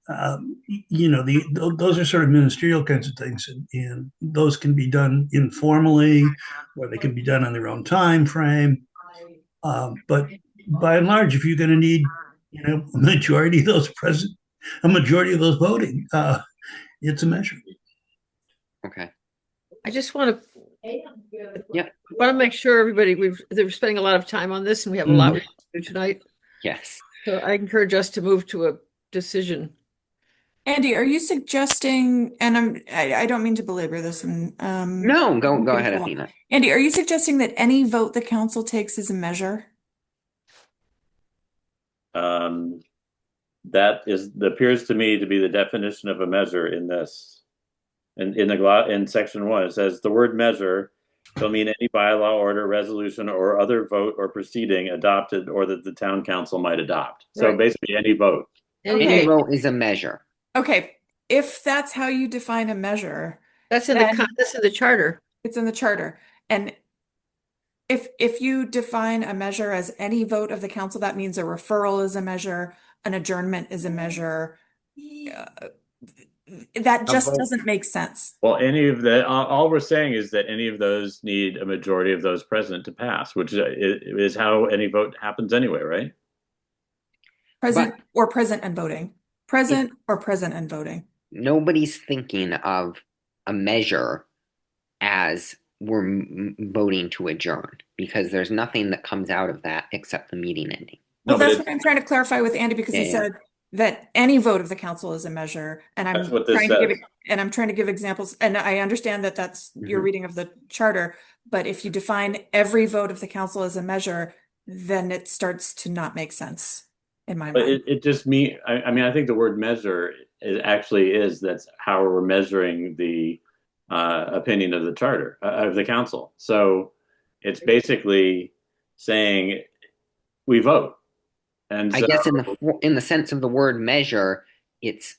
those are sort of ministerial kinds of things, and those can be done informally, or they can be done on their own time frame. But by and large, if you're going to need, a majority of those present, a majority of those voting, it's a measure. Okay. I just want to. Yep. Want to make sure everybody they're spending a lot of time on this, and we have a lot we have to do tonight. Yes. So I encourage us to move to a decision. Andy, are you suggesting, and I don't mean to belabor this, and No, go ahead, cool. Athena. Andy, are you suggesting that any vote the council takes is a measure? that appears to me to be the definition of a measure in this. And in section 1, it says the word measure shall mean any bylaw, order, resolution, or other vote or proceeding adopted or that the town council might adopt. So Right. basically any vote. Any Any vote. vote is a measure. Okay, if that's how you define a measure, That's in that's in the charter. it's in the charter. And if you define a measure as any vote of the council, that means a referral is a measure, an adjournment is a measure. That just vote. doesn't make sense. Well, all we're saying is that any of those need a majority of those present to pass, which is how any vote happens anyway, right? Present and voting. Present or present and voting. Nobody's thinking of a measure as we're voting to adjourn, because there's nothing that comes out of that except the meeting ending. Well, No, but that's what I'm trying to clarify with Andy, because he Yeah. said that any vote of the council is a measure, and That's what this trying to give says. and I'm trying to give examples, and I understand that that's your Mhm. reading of the charter, but if you define every vote of the council as a measure, then it starts to not make sense in my But mind. it just I mean, I think the word measure that's how we're measuring the opinion of the charter of the council. So it's basically saying we vote. And I so, guess in the sense of the word measure, it's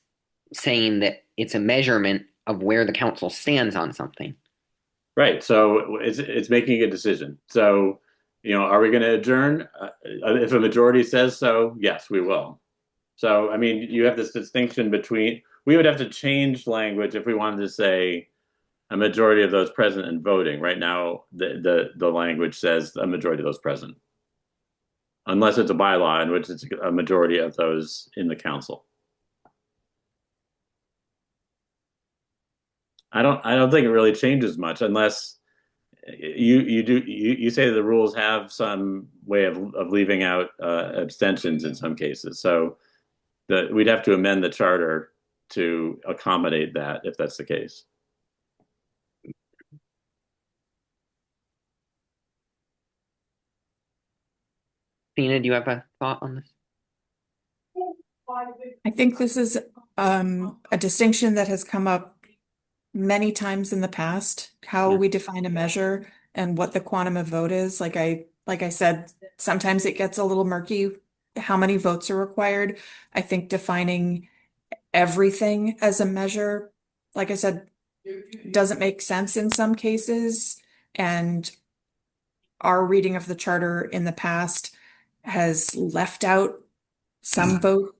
saying that it's a measurement of where the council stands on something. right. So it's making a decision. So, are we going to adjourn? If a majority says so, yes, we will. So, I mean, you have this distinction between, we would have to change language if we wanted to say a majority of those present and voting. Right now, the language says a majority of those present, unless it's a bylaw in which it's a majority of those in the council. I don't think it really changes much unless you say the rules have some way of leaving out abstentions in some cases. So we'd have to amend the charter to accommodate that if that's the case. Tina, do you have a thought on this? I think this is a distinction that has come up many times in the past, how Yeah. we define a measure and what the quantum of vote is. Like I said, sometimes it gets a little murky how many votes are required. I think defining everything as a measure, like I said, doesn't make sense in some cases. And our reading of the charter in the past has left out some vote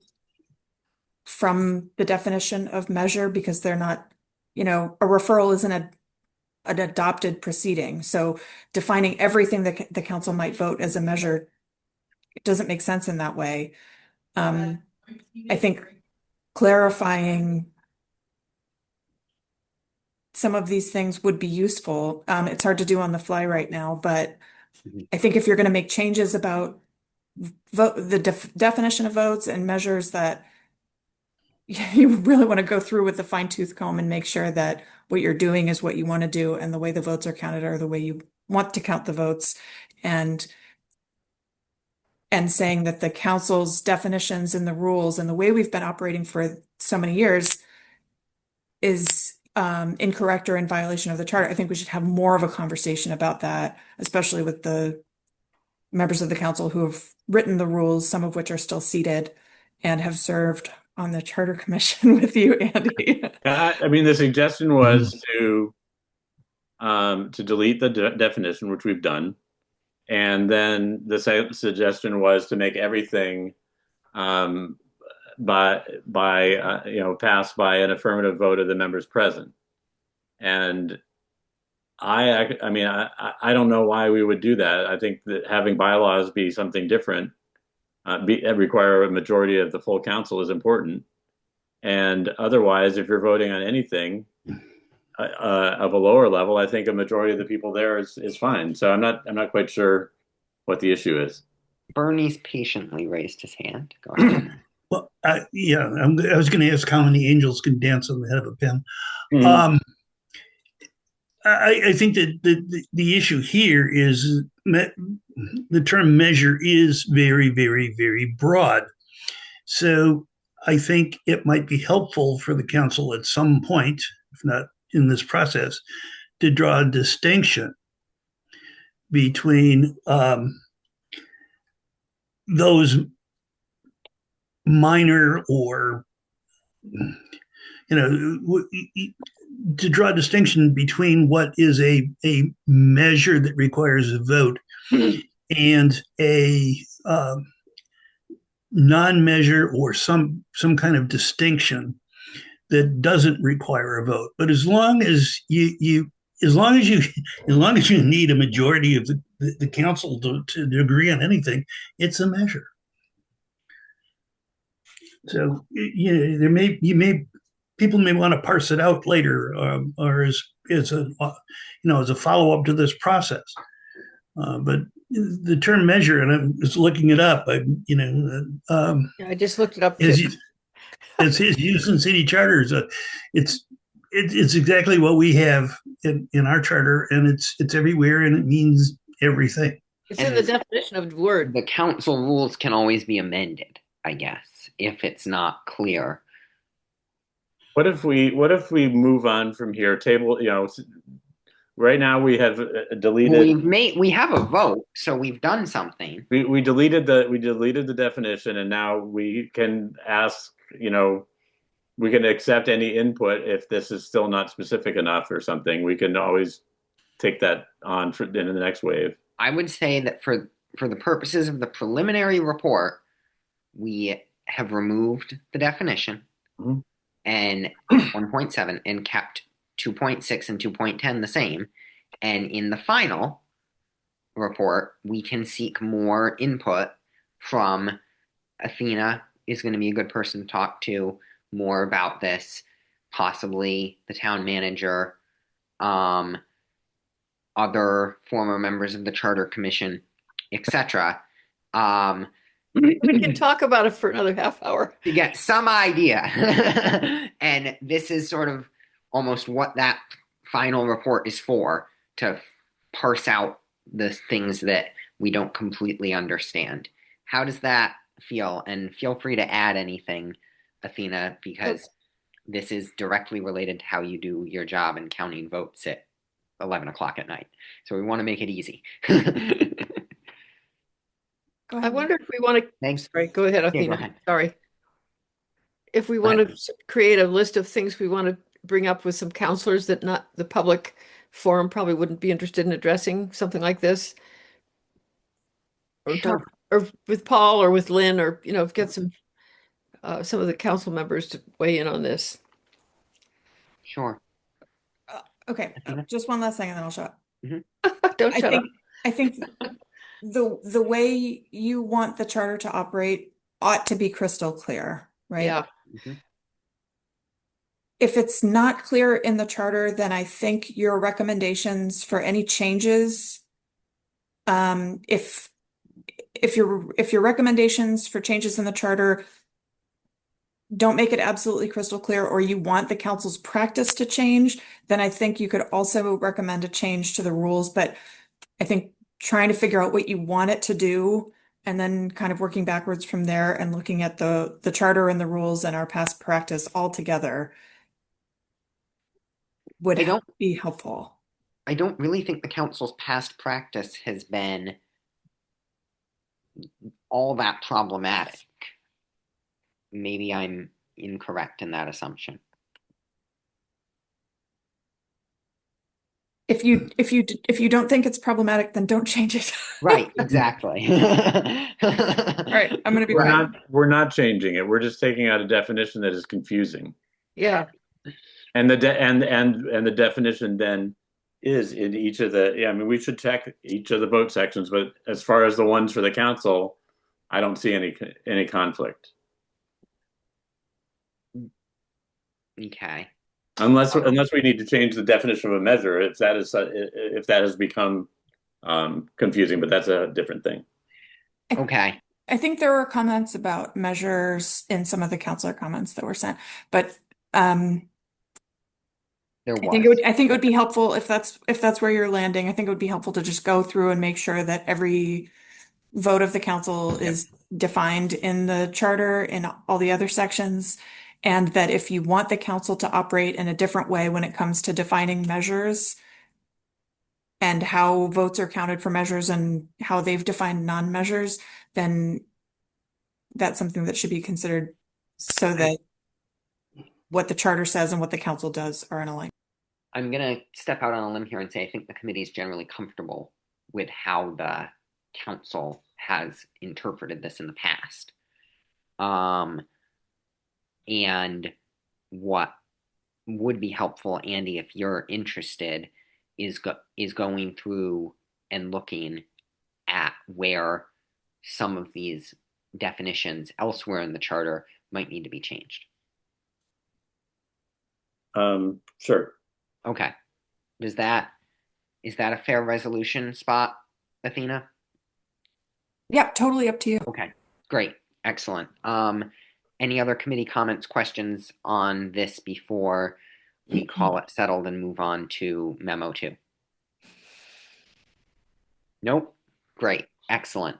from the definition of measure because they're not, a referral isn't an adopted proceeding. So defining everything that the council might vote as a measure, it doesn't make sense in that way. I think clarifying some of these things would be useful. It's hard to do on the fly right now, but Mhm. I think if you're going to make changes about the definition of votes and measures that you really want to go through with a fine tooth comb and make sure that what you're doing is what you want to do and the way the votes are counted are the way you want to count the votes and saying that the council's definitions and the rules and the way we've been operating for so many years is incorrect or in violation of the charter. I think we should have more of a conversation about that, especially with the members of the council who have written the rules, some of which are still seated and have served on the charter commission with you, Andy. I mean, the suggestion was to delete the definition, which we've done, and then the suggestion was to make everything passed by an affirmative vote of the members present. And I mean, I don't know why we would do that. I think that having bylaws be something different, require a majority of the full council is important. And otherwise, if you're voting on anything of a lower level, I think a majority of the people there is fine. So I'm not quite sure what the issue is. Bernie's patiently raised his hand. Go ahead. Well, I was going to ask how many angels can dance on the head of a pin. Mhm. I think that the issue here is the term measure is very, very, very broad. So I think it might be helpful for the council at some point, if not in this process, to draw a distinction between those minor or, to draw a distinction between what is a measure that requires a vote and a non-measure or some kind of distinction that doesn't require a vote. But as long as you need a majority of the council to agree on anything, it's a measure. So people may want to parse it out later, or as a follow up to this process. But the term measure, and I was looking it up. Yeah, I just looked it up is too. it's used in city charters. It's it's exactly what we have in our charter, and it's everywhere, and it means everything. It's in the And definition of the word. the council rules can always be amended, I guess, if it's not clear. What if we move on from here? Table, right now we have deleted. We have a vote, so we've done something. We deleted the definition, and now we can ask. We can accept any input if this is still not specific enough or something. We can always take that on in the next wave. I would say that for the purposes of the preliminary report, we have removed the definition Mhm. and 1.7 and kept 2.6 and 2.10 the same. And in the final report, we can seek more input from Athena is going to be a good person to talk to more about this, possibly the town manager, other former members of the charter commission, etc. We can talk about it for another half hour. To get some idea. And this is sort of almost what that final report is for, to parse out the things that we don't completely understand. How does that feel? And feel free to add anything, Athena, because this is directly related to how you do your job in counting votes at 11 o'clock at night. So we want to make it easy. Go I ahead. wonder if we want to, Thanks. sorry, go ahead, go Athena. ahead. Sorry. If we Go want ahead. to create a list of things we want to bring up with some counselors that not the public forum probably wouldn't be interested in addressing, something like this. Or Sure. talk, or with Paul or with Lynn, or get some of the council members to weigh in on this. Sure. Okay, Athena? just one last thing and then I'll shut up. Don't I shut up. think the way you want the charter to operate ought to be crystal clear, right? Yeah. Mhm. If it's not clear in the charter, then I think your recommendations for any changes, if your recommendations for changes in the charter don't make it absolutely crystal clear, or you want the council's practice to change, then I think you could also recommend a change to the rules. But I think trying to figure out what you want it to do and then kind of working backwards from there and looking at the charter and the rules and our past practice all together would I don't be helpful. I don't really think the council's past practice has been all that problematic. Maybe I'm incorrect in that assumption. If you don't think it's problematic, then don't change it. Right, exactly. All right, I'm gonna be We're quiet. not changing it. We're just taking out a definition that is confusing. Yeah. And the definition then is in each of the, I mean, we should check each of the vote sections, but as far as the ones for the council, I don't see any conflict. Okay. Unless we need to change the definition of a measure, if that has become confusing, but that's a different thing. Okay. I think there were comments about measures in some of the counselor comments that were sent, but There I think was. it would be helpful if that's where you're landing. I think it would be helpful to just go through and make sure that every vote of the council is defined in the charter in all the other sections, and that if you want the council to operate in a different way when it comes to defining measures and how votes are counted for measures and how they've defined non-measures, then that's something that should be considered so that what the charter says and what the council does are in alignment. I'm going to step out on a limb here and say I think the committee is generally comfortable with how the council has interpreted this in the past. And what would be helpful, Andy, if you're interested, is going through and looking at where some of these definitions elsewhere in the charter might need to be changed. Sure. Okay. Is that a fair resolution, Spot, Athena? Yeah, totally up to you. Okay, great, excellent. Any other committee comments, questions on this before we call it settled and move on to memo 2? Nope. Great, excellent.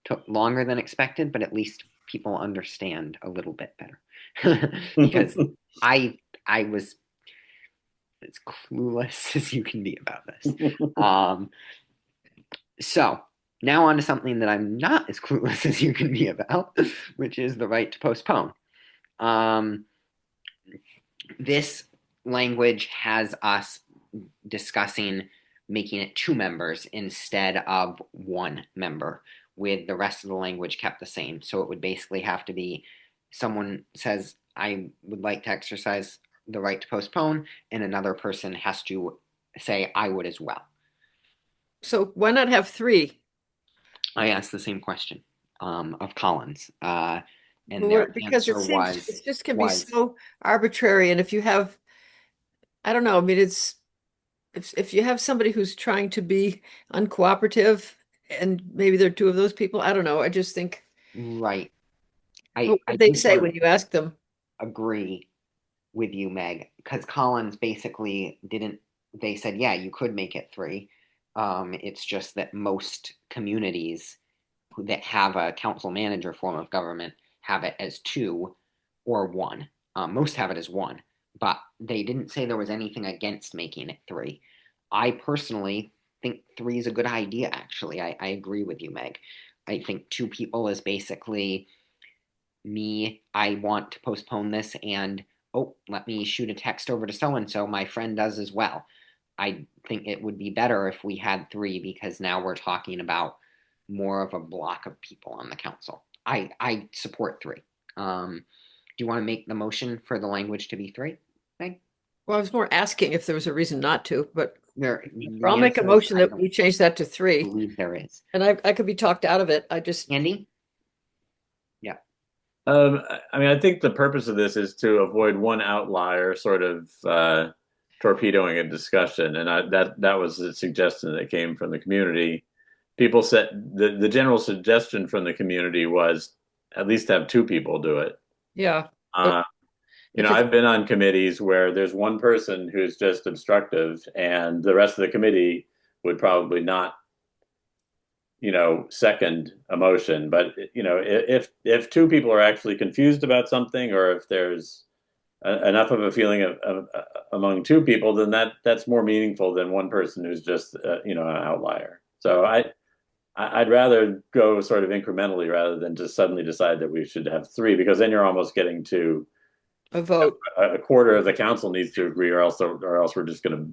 Took longer than expected, but at least people understand a little bit better because I was as clueless as you can be about this. So now on to something that I'm not as clueless as you can be about, which is the right to postpone. This language has us discussing making it 2 members instead of 1 member, with the rest of the language kept the same. So it would basically have to be someone says, I would like to exercise the right to postpone, and another person has to say, I would as well. So why not have 3? I asked the same question of Collins, and Well, their because it answer seems it just can be was so arbitrary. And if you have, I don't know, I mean, it's if you have somebody who's trying to be uncooperative, and maybe there are 2 of those people, I don't know. I just think, right. what I would they do say sort of when you ask them? agree with you, Meg, because Collins basically didn't. They said, yeah, you could make it 3. It's just that most communities that have a council manager form of government have it as 2 or 1. Most have it as 1, but they didn't say there was anything against making it 3. I personally think 3 is a good idea, actually. I agree with you, Meg. I think 2 people is basically me, I want to postpone this, and oh, let me shoot a text over to so and so, my friend does as well. I think it would be better if we had 3, because now we're talking about more of a block of people on the council. I support 3. Do you want to make the motion for the language to be 3? Okay. Well, I was more asking if there was a reason not to, but The I'll make a answer is, motion I that don't we change that to 3. believe there is. And I could be talked out of it. I just, Andy? I mean, I think the purpose of this is to avoid one outlier sort of torpedoing a discussion, and that was the suggestion that came from the community. People said the general suggestion from the community was at least have 2 people do it. yeah. You know, I've been on committees where there's one person who's just obstructive, and the rest of the committee would probably not, second a motion. But if 2 people are actually confused about something, or if there's enough of a feeling of among 2 people, then that's more meaningful than one person who's just an outlier. So I'd rather go sort of incrementally rather than just suddenly decide that we should have 3, because then you're almost getting to A vote. a quarter of the council needs to agree, or else we're just going to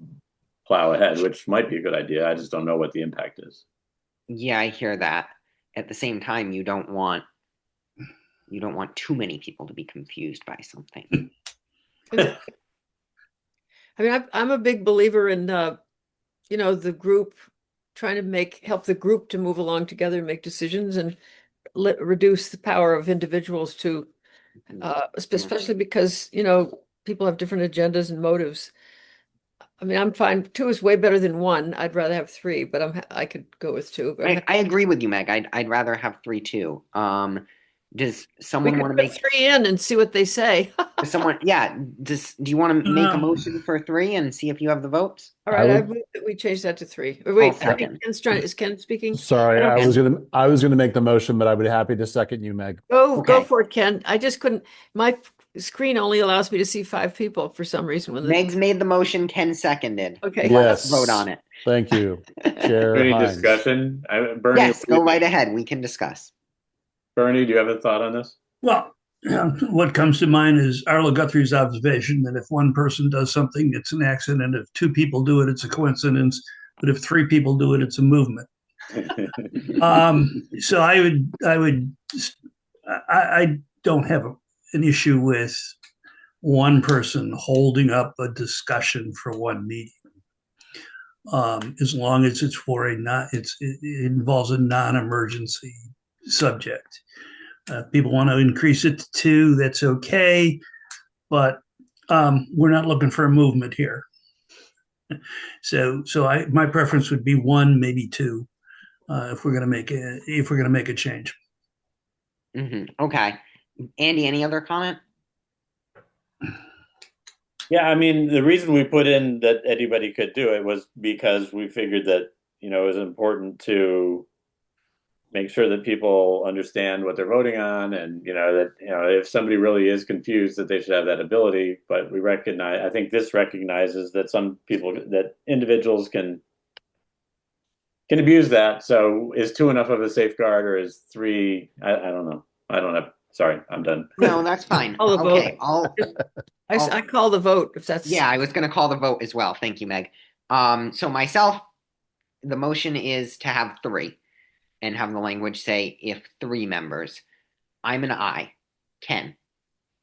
plow ahead, which might be a good idea. I just don't know what the impact is. Yeah, I hear that. At the same time, you don't want too many people to be confused by something. I mean, I'm a big believer in, the group, trying to help the group to move along together and make decisions, and reduce the power of individuals to, especially because, people have different agendas and motives. I mean, I'm fine. 2 is way better than 1. I'd rather have 3, but I could go with 2. But I agree with you, Meg. I'd rather have 3 too. Does we someone could want to put make 3 in and see what they say. someone? Yeah. Do you want to make a Um, motion for 3 and see if you have the votes? All right, I would- move that we change that to 3. Or wait, I think second. is Ken speaking? Sorry, I don't- I was gonna make the motion, but I would be happy to second you, Meg. Go Okay. for it, Ken. I just couldn't, my screen only allows me to see 5 people for some reason when Meg's made the motion. Ken seconded. Okay. Let's Yes. vote on it. Thank you, Chair Any Hines. discussion? Bernie, Yes, go right ahead. We can discuss. Bernie, do you have a thought on this? Well, what comes to mind is Arlo Guthrie's observation that if one person does something, it's an accident. If 2 people do it, it's a coincidence. But if 3 people do it, it's a movement. So I don't have an issue with one person holding up a discussion for one meeting, as long as it's it involves a non-emergency subject. People want to increase it to 2, that's okay, but we're not looking for a movement here. So my preference would be 1, maybe 2. if we're going to make a change. Okay. Andy, any other comment? Yeah, I mean, the reason we put in that anybody could do it was because we figured that, it was important to make sure that people understand what they're voting on, and, that, if somebody really is confused, that they should have that ability. But I think this recognizes that that individuals can abuse that. So is 2 enough of a safeguard, or is 3? I don't know. I don't have, sorry, I'm done. No, that's fine. Call the Okay, vote. I call the vote if that's. yeah, I was going to call the vote as well. Thank you, Meg. So myself, the motion is to have 3 and have the language say if 3 members. I'm an I. Ken,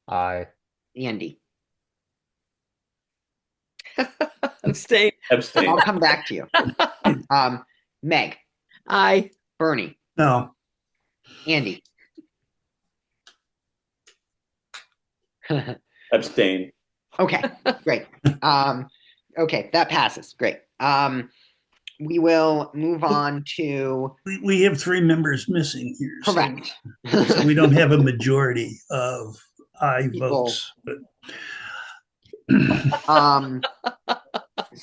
Aye. Andy. Abstain. Abstain. I'll come back to you. Meg, Aye. Bernie, No, Andy. Abstain. Okay, great. Okay, that passes. Great. We will move on to we have 3 members missing here. so- correct. So we don't have a majority of aye People. votes. But Um,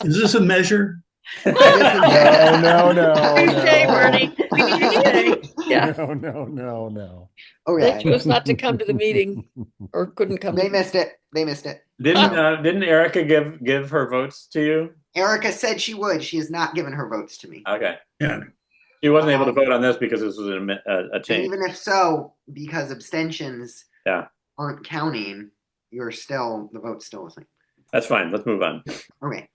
is this a measure? No, no, no, Touche, no. Bernie. We need a touche. Yeah. No. They okay, chose not to come to the meeting or couldn't come. they missed it. They missed it. Didn't Erica give her votes to you? Erica said she would. She has not given her votes to me. Okay. Yeah. She wasn't able to vote on this because this was a And change. even if so, because abstentions Yeah. aren't counting, the vote's still the same. That's fine. Let's move on. Okay.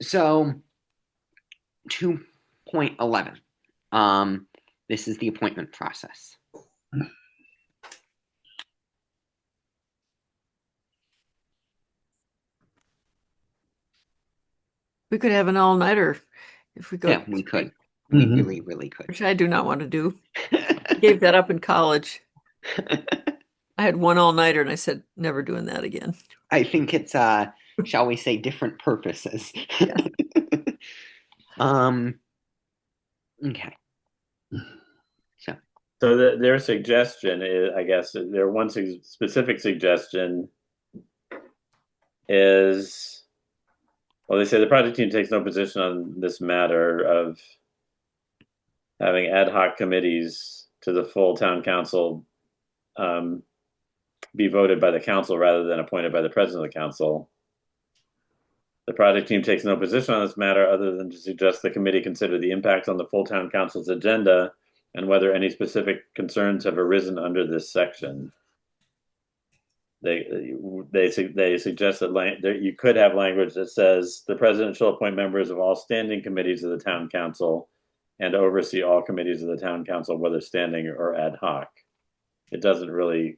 So 2.11. This is the appointment process. We could have an all-nighter if we go. Yeah, we could. We Mhm. really, really could. Which I do not want to do. I gave that up in college. I had one all-nighter and I said, never doing that again. I think it's shall we say different purposes. Okay. So their suggestion is, I guess, their one specific suggestion is, well, they say the project team takes no position on this matter of having ad hoc committees to the full town council be voted by the council rather than appointed by the president of the council. The project team takes no position on this matter other than to suggest the committee consider the impact on the full town council's agenda and whether any specific concerns have arisen under this section. They suggest that you could have language that says the president shall appoint members of all standing committees of the town council and oversee all committees of the town council, whether standing or ad hoc. It doesn't really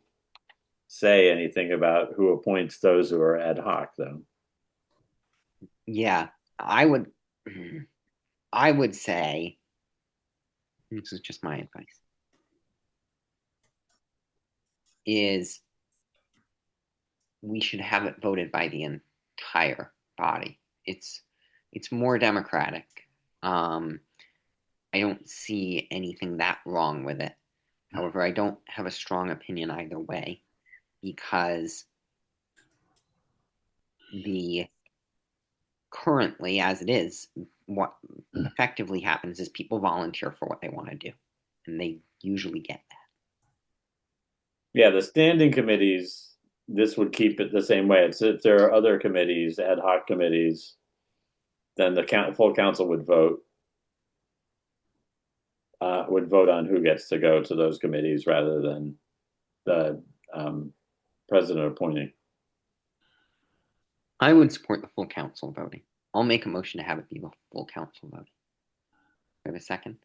say anything about who appoints those who are ad hoc, though. Yeah, I would say, this is just my advice, is we should have it voted by the entire body. It's more democratic. I don't see anything that wrong with it. However, I don't have a strong opinion either way, because currently, as it is, what effectively happens is people volunteer for what they want to do, and they usually get that. Yeah, the standing committees, this would keep it the same way. If there are other committees, ad hoc committees, then the full council would vote on who gets to go to those committees rather than the president appointing. I would support the full council voting. I'll make a motion to have it be the full council voting. Do I have a second?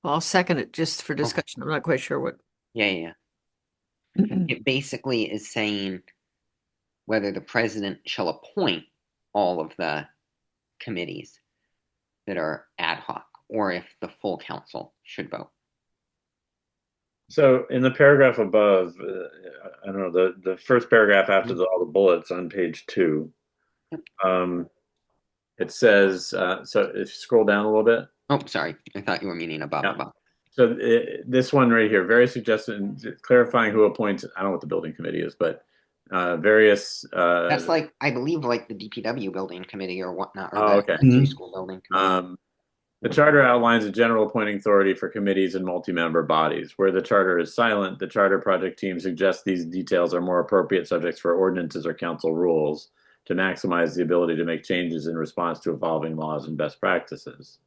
I'll second it just for discussion. I'm not quite sure what. Yeah. It basically is saying whether the president shall appoint all of the committees that are ad hoc, or if the full council should vote. So in the paragraph above, I don't know, the first paragraph after all the bullets on page 2, It says, so if you scroll down a little bit. Oh, sorry. I thought you were meaning above. Yeah. Above. So this one right here, very suggested, clarifying who appoints, I don't know what the building committee is, but various. That's like, I believe, like the DPW building committee or whatnot, or Oh, the okay. elementary school building committee. The charter outlines a general appointing authority for committees and multi-member bodies. Where the charter is silent, the charter project team suggests these details are more appropriate subjects for ordinances or council rules to maximize the ability to make changes in response to evolving laws and best practices.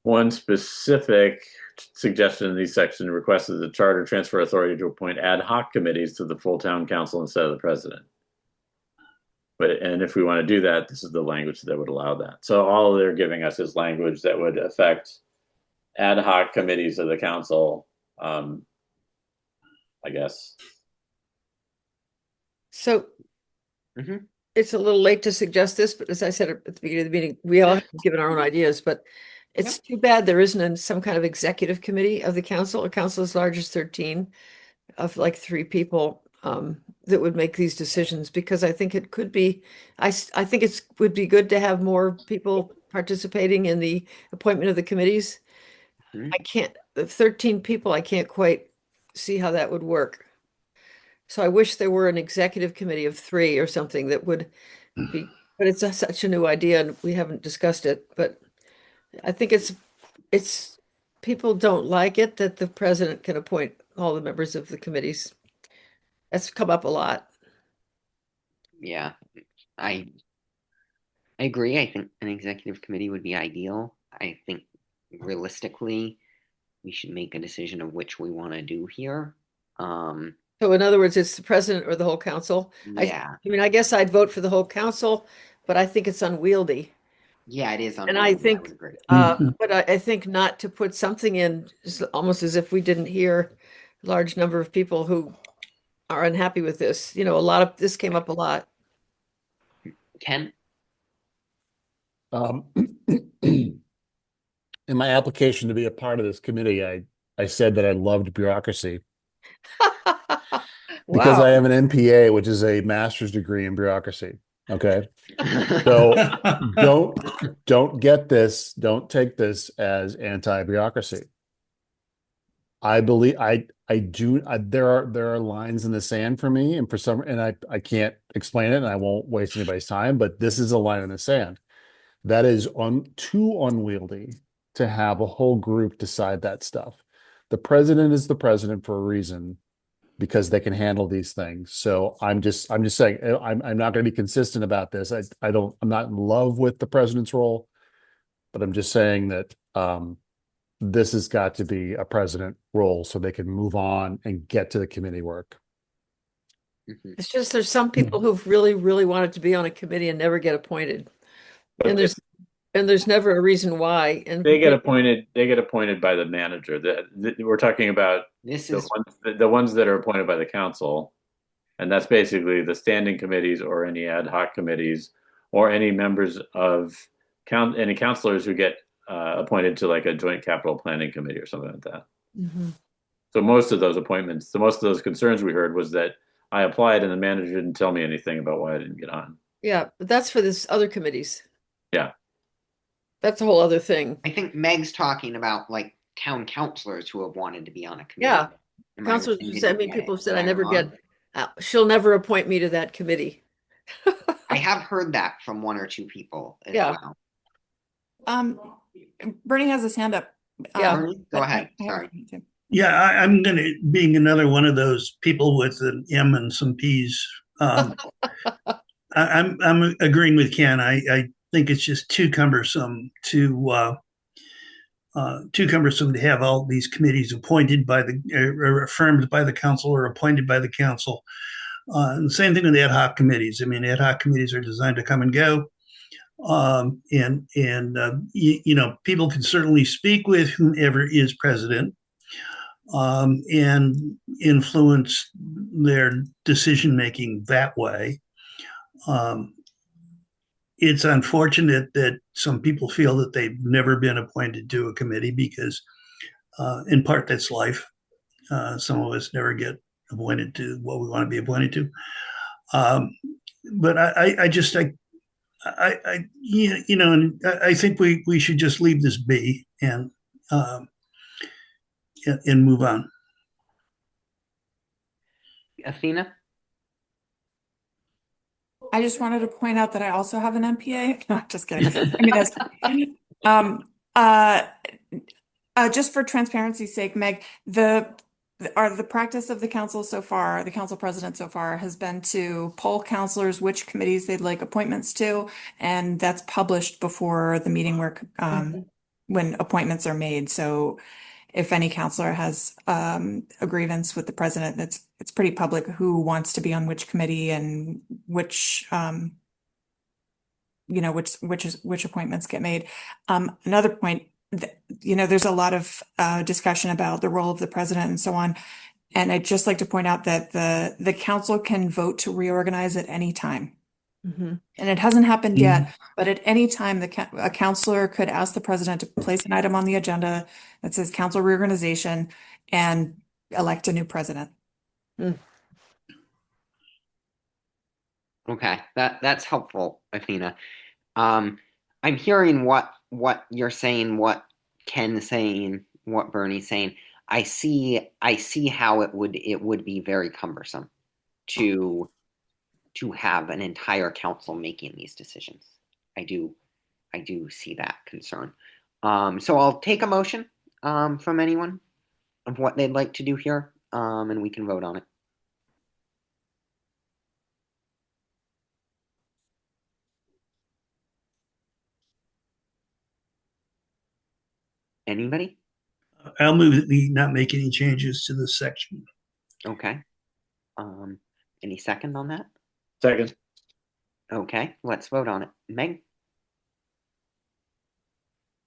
One specific suggestion in these sections requests the charter transfer authority to appoint ad hoc committees to the full town council instead of the president. And if we want to do that, this is the language that would allow that. So all they're giving us is language that would affect ad hoc committees of the council, I guess. So Mhm. it's a little late to suggest this, but as I said at the beginning of the meeting, we all have given our own ideas, but it's too bad there isn't some kind of executive committee of the council. A council as large as 13 of like 3 people that would make these decisions, because I think it could be, I think it would be good to have more people participating in the appointment of the committees. Mhm. I can't, the 13 people, I can't quite see how that would work. So I wish there were an executive committee of 3 or something that would be, but it's such a new idea and we haven't discussed it, but I think it's people don't like it that the president can appoint all the members of the committees. That's come up a lot. Yeah, I agree. I think an executive committee would be ideal. I think realistically, we should make a decision of which we want to do here. So in other words, it's the president or the whole council. Yeah, I mean, I guess I'd vote for the whole council, but I think it's unwieldy. yeah, it is. And I unwieldy, think, would agree. but I think not to put something in, is almost as if we didn't hear a large number of people who are unhappy with this. You know, a lot of this came up a lot. Ken? In my application to be a part of this committee, I said that I loved bureaucracy because I Wow. have an MPA, which is a master's degree in bureaucracy. Okay. So don't get this, don't take this as anti-bureaucracy. I believe I do there are lines in the sand for me, and for some, and I can't explain it and I won't waste anybody's time, but this is a line in the sand. That is too unwieldy to have a whole group decide that stuff. The president is the president for a reason, because they can handle these things. So I'm just saying I'm not going to be consistent about this. I'm not in love with the president's role, but I'm just saying that this has got to be a president role so they can move on and get to the committee work. Mhm. It's just there's some people who've really, really wanted to be on a committee and never get appointed. But And there's never a reason why. And they get appointed. They get appointed by the manager. We're talking about This the is the ones that are appointed by the council, and that's basically the standing committees or any ad hoc committees or any members of any councilors who get appointed to like a joint capital planning committee or something like that. Mhm. So most of those appointments, most of those concerns we heard was that I applied and the manager didn't tell me anything about why I didn't get on. Yeah, but that's for this other committees. Yeah. That's a whole other thing. I think Meg's talking about like town councilors who have wanted to be on a committee. Yeah. Am I Councilors, understanding I mean, that? people have said, Am I never wrong? get, she'll never appoint me to that committee. I have heard that from 1 or 2 people as Yeah. well. Bernie has his hand up. Yeah. Bernie, go but ahead. I have Sorry. one too. Yeah, I'm going to, being another one of those people with an M and some P's. I'm agreeing with Ken. I think it's just too cumbersome to have all these committees appointed by or affirmed by the council or appointed by the council. And the same thing with ad hoc committees. I mean, ad hoc committees are designed to come and go. People can certainly speak with whomever is president and influence their decision making that way. It's unfortunate that some people feel that they've never been appointed to a committee because, in part, that's life. Some of us never get appointed to what we want to be appointed to. but and I think we should just leave this be um, and move on. Athena? I just wanted to point out that I also have an MPA. No, just kidding. I mean, that's um, uh, just for transparency's sake, Meg, the practice of the council so far, the council president so far, has been to poll councilors which committees they'd like appointments to, and that's published before the meeting where when appointments are made. So if any counselor has a grievance with the president, it's pretty public who wants to be on which committee and which which appointments get made. Another point, there's a lot of discussion about the role of the president and so on. And I'd just like to point out that the council can vote to reorganize at any time. Mhm. And it hasn't happened yet, but at any time, a counselor could ask the president to place an item on the agenda that says council reorganization and elect a new president. Okay, that's helpful, Athena. I'm hearing what you're saying, what Ken's saying, what Bernie's saying. I see how it would be very cumbersome to have an entire council making these decisions. I do see that concern. So I'll take a motion from anyone of what they'd like to do here, and we can vote on it. Anybody? I'll move that we not make any changes to this section. Okay. Any second on that? Second. Okay, let's vote on it. Meg?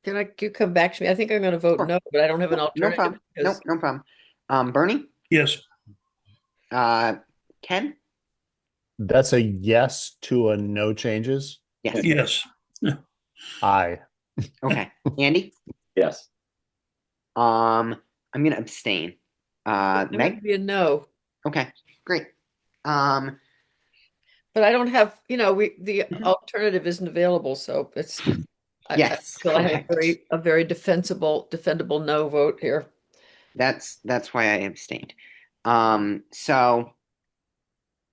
You come back to me? I think I'm going to vote Sure. no, but I don't have an No alternative. problem. because- No problem. Bernie? Yes. Ken? That's a yes to a no changes. Yes. Yes. Aye. Okay. Andy? Yes. I'm gonna abstain. I'm going Meg? to be a no. Okay, great. But I don't have, the Mhm. alternative isn't available, so it's. Yes, I feel I have correct. a very defendable no vote here. That's why I abstained. So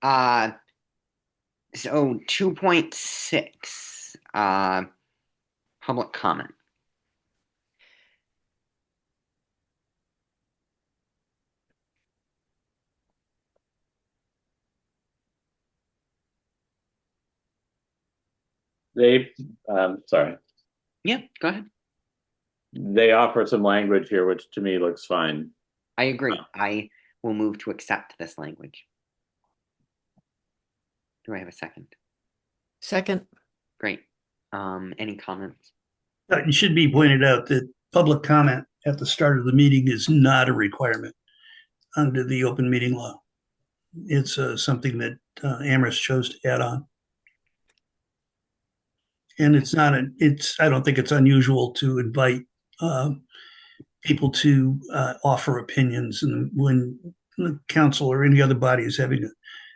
2.6, public comment. Sorry. Yeah, go ahead. They offer some language here, which to me looks fine. I agree. I will move to accept this language. Do I have a second? Second. Great. Any comments? It should be pointed out that public comment at the start of the meeting is not a requirement under the open meeting law. It's something that Amherst chose to add on. And I don't think it's unusual to invite people to offer opinions. And when the council or any other body is having a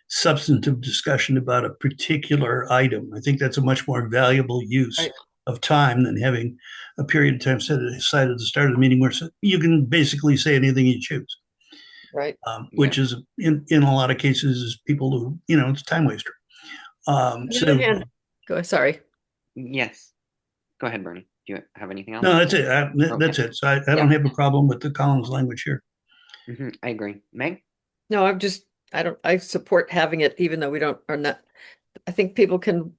substantive discussion about a particular item, I think that's a much more valuable use Right. of time than having a period of time set aside at the start of the meeting where you can basically say anything you choose. Right. Which is in a lot of cases is people who, it's a time waster. On the other hand, sorry. Yes. Go ahead, Bernie. Do you have anything else? No, that's it. That's Okay. it. So I don't have a problem with the Collins language here. I agree. Meg? No, I support having it, even though I think people can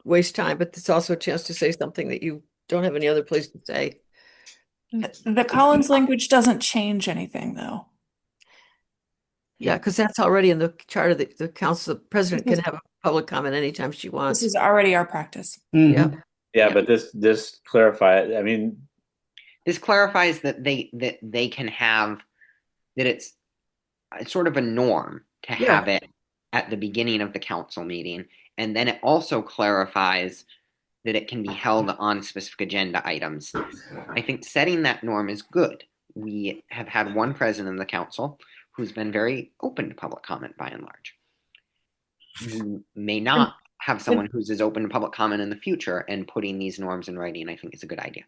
waste time, but it's also a chance to say something that you don't have any other place to say. The Collins language doesn't change anything, though. Yeah, because that's already in the charter that the council, the president can have a public comment anytime she wants. This is already our practice. Yeah. Yeah, but this clarify. I mean, This clarifies that they can have that it's sort of a norm to have it at the beginning of the council meeting, and then it also clarifies that it can be held on specific agenda items. I think setting that norm is good. We have had one president of the council who's been very open to public comment by and large. we may not have someone who's as open to public comment in the future, and putting these norms in writing, I think, is a good idea.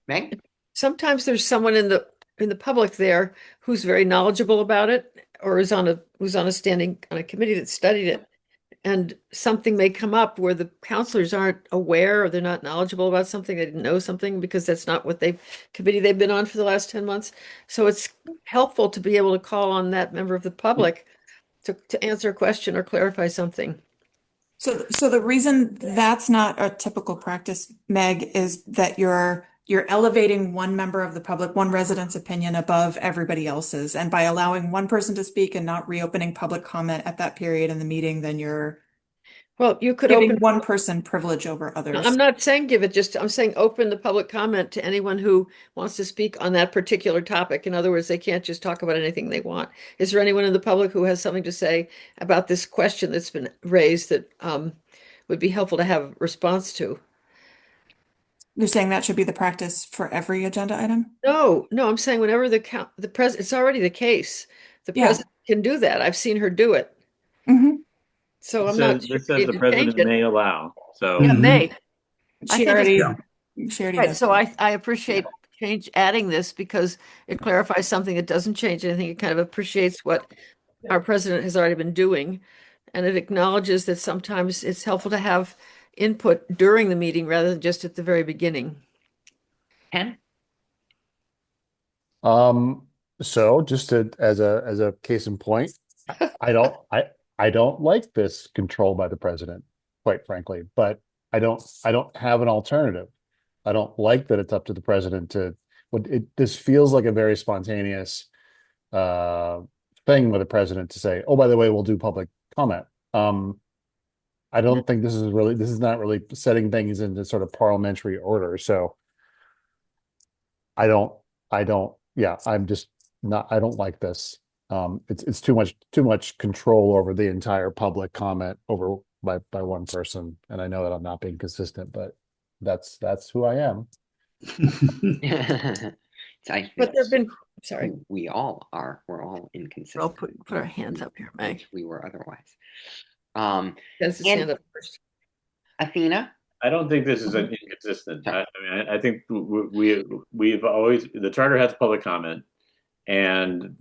Meg? Sometimes there's someone in the public there who's very knowledgeable about it, or is on a committee that studied it. And something may come up where the counselors aren't aware, or they're not knowledgeable about something, they didn't know something because that's not what committee they've been on for the last 10 months. So it's helpful to be able to call on that member of the public to answer a question or clarify something. So the reason that's not a typical practice, Meg, is that you're elevating one member of the public, one resident's opinion above everybody else's. And by allowing one person to speak and not reopening public comment at that period in the meeting, then you're Well, you could giving open. one person privilege over others. I'm not saying give it, just I'm saying open the public comment to anyone who wants to speak on that particular topic. In other words, they can't just talk about anything they want. Is there anyone in the public who has something to say about this question that's been raised that would be helpful to have a response to? You're saying that should be the practice for every agenda item? No, I'm saying whenever the president, it's already the case. The Yeah. president can do that. I've seen her do it. Mm-hmm. So I'm This not says, sure this we says need the to president change it. may allow. So Yeah, Mhm. may. I She think already, Yeah. she already Right, does. so I appreciate adding this because it clarifies something. It doesn't change anything. It kind of appreciates what our president has already been doing. And it acknowledges that sometimes it's helpful to have input during the meeting rather than just at the very beginning. Ken? So just as a case in point, I don't like this control by the president, quite frankly, but I don't have an alternative. I don't like that it's up to the president this feels like a very spontaneous thing with the president to say, oh, by the way, we'll do public comment. I don't think this is not really setting things into sort of parliamentary order. So I don't I'm just not, I don't like this. It's too much control over the entire public comment over by one person. And I know that I'm not being consistent, but that's who I am. I But there've been, sorry, we all are. We're all we'll inconsistent. put our hands up here, Meg. If we were otherwise. Has his And- hand up first. Athena? I don't think this is an inconsistent. I mean, I think we've always, the charter has public comment, and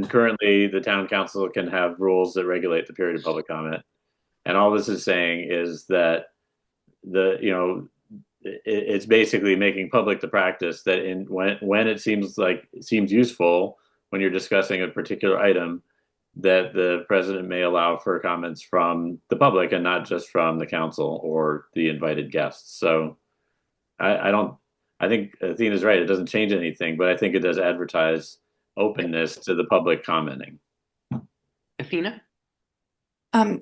currently the town council can have rules that regulate the period of public comment. And all this is saying is that it's basically making public the practice that when it seems useful when you're discussing a particular item, that the president may allow for comments from the public and not just from the council or the invited guests. So I think Athena's right. It doesn't change anything, but I think it does advertise openness to the public commenting. Athena?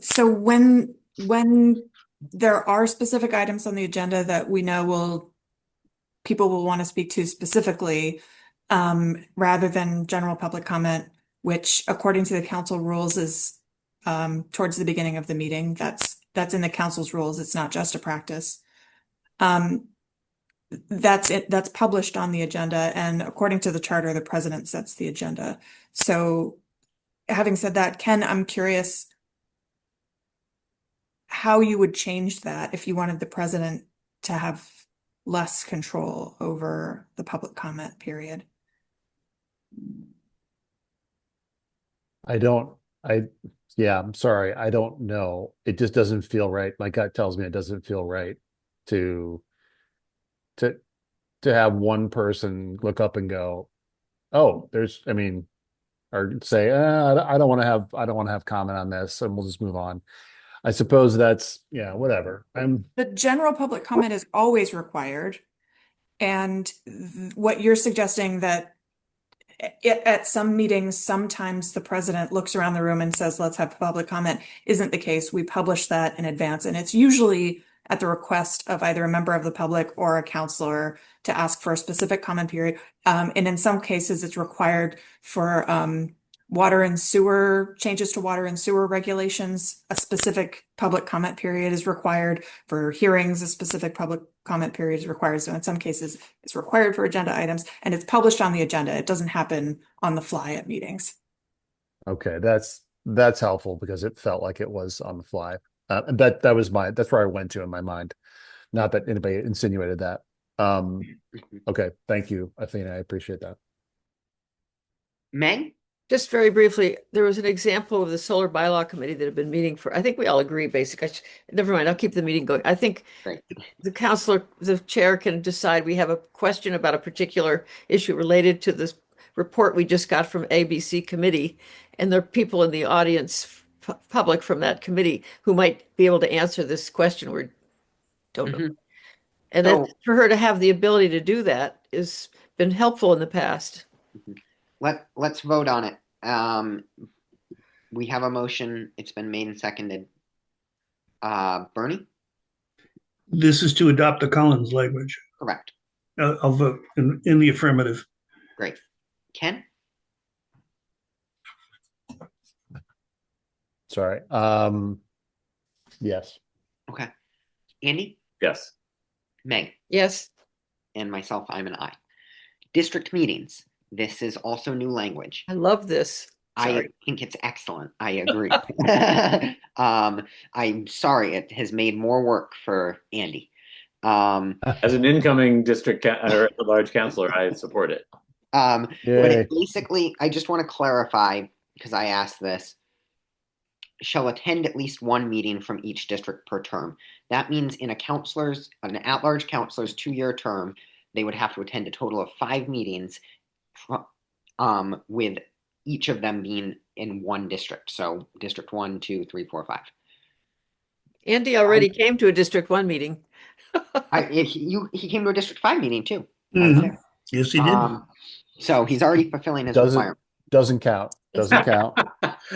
So when there are specific items on the agenda that we know people will want to speak to specifically, rather than general public comment, which according to the council rules is towards the beginning of the meeting. That's in the council's rules. It's not just a practice. That's it. That's published on the agenda, and according to the charter, the president sets the agenda. So, having said that, Ken, I'm curious how you would change that if you wanted the president to have less control over the public comment period. I'm sorry. I don't know. It just doesn't feel right. My gut tells me it doesn't feel right to have one person look up and go, oh, or say, I don't want to have comment on this, and we'll just move on. I suppose that's, whatever. The general public comment is always required. And what you're suggesting that at some meetings, sometimes the president looks around the room and says, let's have public comment, isn't the case. We publish that in advance. And it's usually at the request of either a member of the public or a counselor to ask for a specific comment period. And in some cases, it's required for water and sewer, changes to water and sewer regulations. A specific public comment period is required. For hearings, a specific public comment period is required. So in some cases, it's required for agenda items, and it's published on the agenda. It doesn't happen on the fly at meetings. Okay, that's that's helpful because it felt like it was on the fly. And that's where I went to in my mind. Not that anybody insinuated that. Okay, thank you, Athena. I appreciate that. Meg? Just very briefly, there was an example of the solar bylaw committee that had been meeting for, I think we all agree, basically. Never mind, I'll keep the meeting going. I think Great. the chair can decide we have a question about a particular issue related to this report we just got from ABC committee, and there are people in the audience, public from that committee, who might be able to answer this question. We don't know. Mhm. And So- then for her to have the ability to do that has been helpful in the past. Let's vote on it. We have a motion. It's been made and seconded. Bernie? This is to adopt the Collins language. Correct. I'll vote in the affirmative. Great. Ken? Sorry. Yes. Okay. Andy? Yes. Meg? Yes. And myself, I'm an I. District meetings. This is also new language. I love this. I Sorry. think it's excellent. I agree. I'm sorry, it has made more work for Andy. As an incoming or large councilor, I support it. But Yay. it basically, I just want to clarify, because I asked this, shall attend at least one meeting from each district per term. That means in an at-large councilor's 2-year term, they would have to attend a total of 5 meetings, with each of them being in one district. So District 1, 2, 3, 4, 5. Andy already came to a District 1 meeting. He came to a District 5 meeting too. Mhm. Yes, he did. So he's already fulfilling his Doesn't requirement. doesn't count. Doesn't count.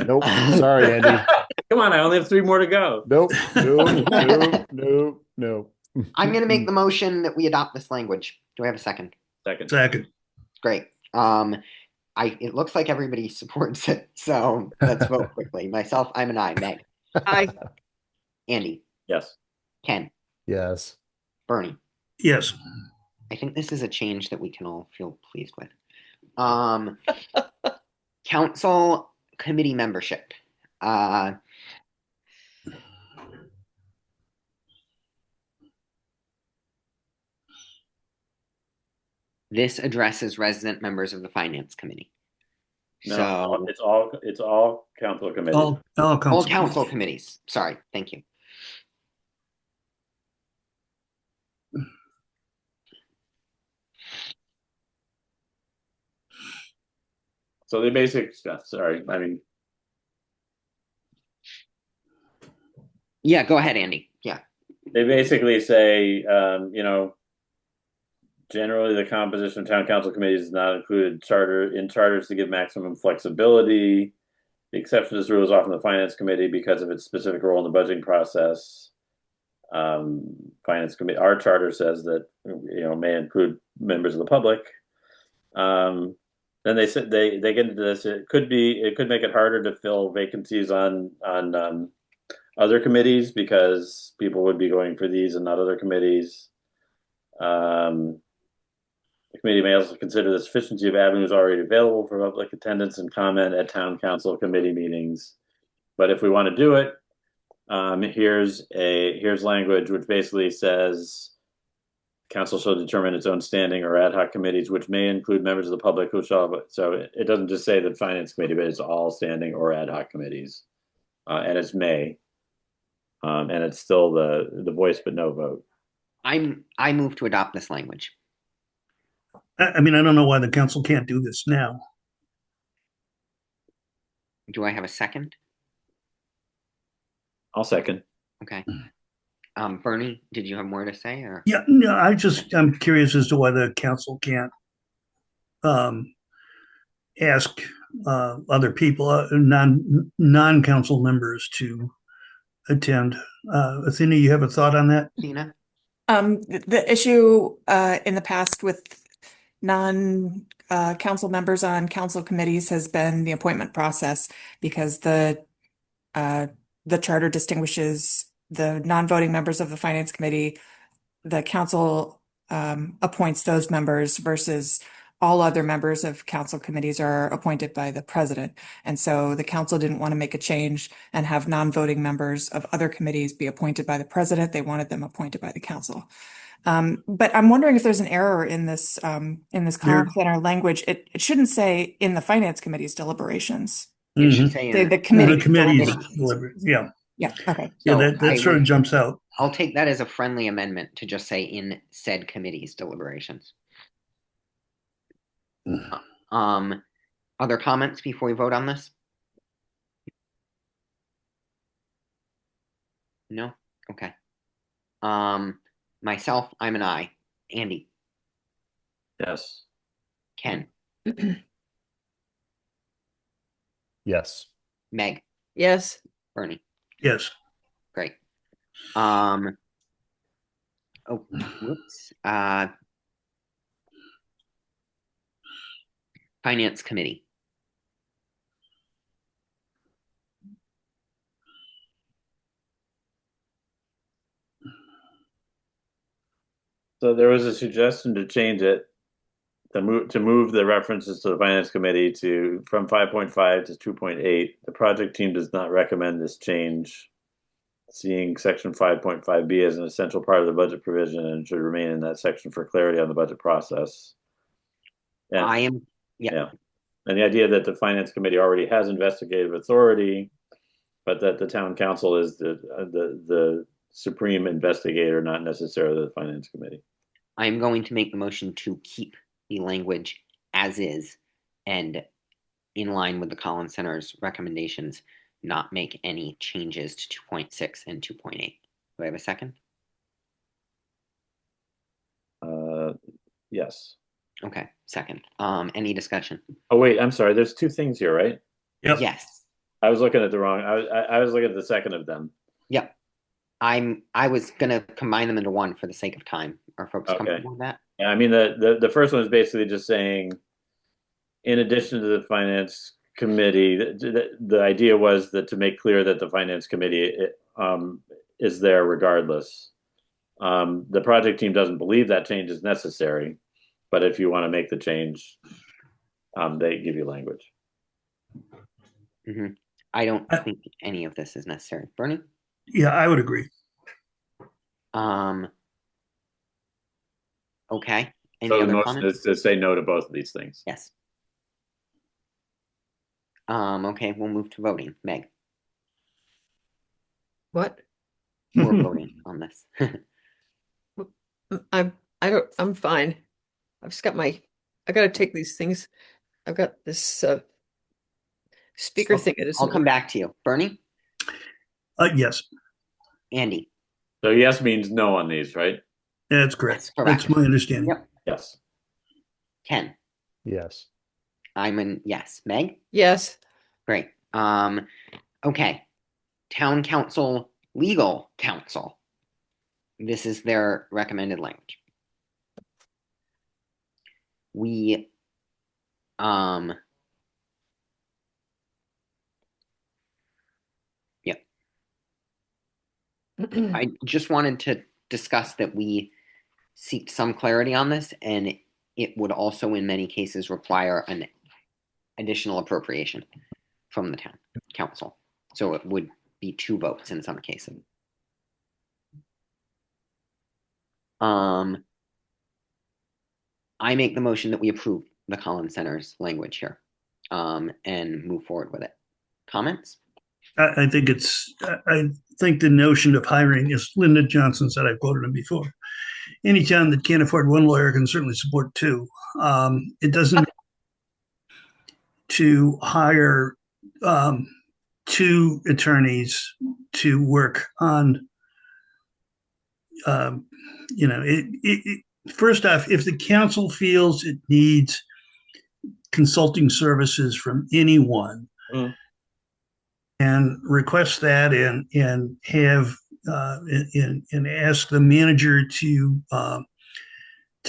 Nope. Sorry, Andy. Come on, I only have 3 more to go. Nope. Nope. Nope. Nope. Nope. I'm going to make the motion that we adopt this language. Do I have a second? Second. Second. Great. It looks like everybody supports it, so let's vote quickly. Myself, I'm an I. Meg, I Andy, Yes. Ken, Yes. Bernie. Yes. I think this is a change that we can all feel pleased with. Council committee membership. This addresses resident members of the finance committee. No, So it's all council committee. All all council. council committees. Sorry, thank you. So the basic stuff. Sorry, I mean, Yeah, go ahead, Andy. Yeah. they basically say, generally the composition of town council committees is not included in charters to give maximum flexibility. The exception to this rule is often the finance committee because of its specific role in the budgeting process. Finance committee, our charter says that may include members of the public. Then they said they get into this. It could make it harder to fill vacancies on other committees because people would be going for these and not other committees. The committee may also consider the sufficiency of avenues already available for public attendance and comment at town council committee meetings. But if we want to do it, here's language which basically says council shall determine its own standing or ad hoc committees, which may include members of the public who shall. So it doesn't just say the finance committee, but it's all standing or ad hoc committees, and it's may, and it's still the voice but no vote. I move to adopt this language. I mean, I don't know why the council can't do this now. Do I have a second? I'll second. Okay. Bernie, did you have more to say or? Yeah, no, I'm curious as to why the council can't ask other people, non-council members to attend. Athena, you have a thought on that? Tina? The issue in the past with non-council members on council committees has been the appointment process because the charter distinguishes the non-voting members of the finance committee. The council appoints those members versus all other members of council committees are appointed by the president. And so the council didn't want to make a change and have non-voting members of other committees be appointed by the president. They wanted them appointed by the council. But I'm wondering if there's an error in this Collins Center language. It shouldn't say in the finance committee's deliberations. It should Mhm. say The in, The committee's committees, deliberations. yeah, Yeah, okay. yeah, So that I sort of would- jumps out. I'll take that as a friendly amendment to just say in said committee's deliberations. Other comments before we vote on this? No? Okay. Myself, I'm an I. Andy, Yes. Ken, Yes. Meg, Yes. Bernie. Yes. Great. Oh, whoops. Finance Committee. So there was a suggestion to change it, to move the references to the finance committee from 5.5 to 2.8. The project team does not recommend this change, seeing section 5.5B as an essential part of the budget provision and should remain in that section for clarity on the budget process. And, I am, yeah. and the idea that the finance committee already has investigative authority, but that the town council is the supreme investigator, not necessarily the finance committee. I'm going to make the motion to keep the language as is and in line with the Collins Center's recommendations, not make any changes to 2.6 and 2.8. Do I have a second? Yes. Okay, second. Any discussion? Oh wait, I'm sorry. There's two things here, right? Yep. Yes. I was looking at the wrong. I was looking at the second of them. Yep. I was gonna combine them into one for the sake of time. Are folks comfortable with that? Yeah, I mean the first one is basically just saying, in addition to the finance committee, the idea was that to make clear that the finance committee is there regardless. The project team doesn't believe that change is necessary, but if you want to make the change, they give you language. Mm-hmm. I don't think any of this is necessary. Bernie? Yeah, I would agree. Okay. Any So the other motion comments? is to say no to both of these things. Yes. Okay, we'll move to voting. Meg, What? we're voting on this. I'm fine. I've just got I gotta take these things. I've got this speaker thing. I'll come back to you. Bernie? Yes, Andy? So yes means no on these, right? that's correct. That's correct. That's my understanding. Yep. Yes. Ken? Yes. I'm an yes. Meg? Yes. Great. Okay. Town Council, Legal Counsel. This is their recommended language. We, yep. I just wanted to discuss that we seek some clarity on this, and it would also in many cases require an additional appropriation from the town council. So it would be 2 votes in some cases. I make the motion that we approve the Collins Center's language here, and move forward with it. Comments? I think I think the notion of hiring, as Linda Johnson said, I've quoted him before. Any town that can't afford one lawyer can certainly support 2. It doesn't to hire 2 attorneys to work on. First off, if the council feels it needs consulting services from anyone, and request that and have and ask the manager to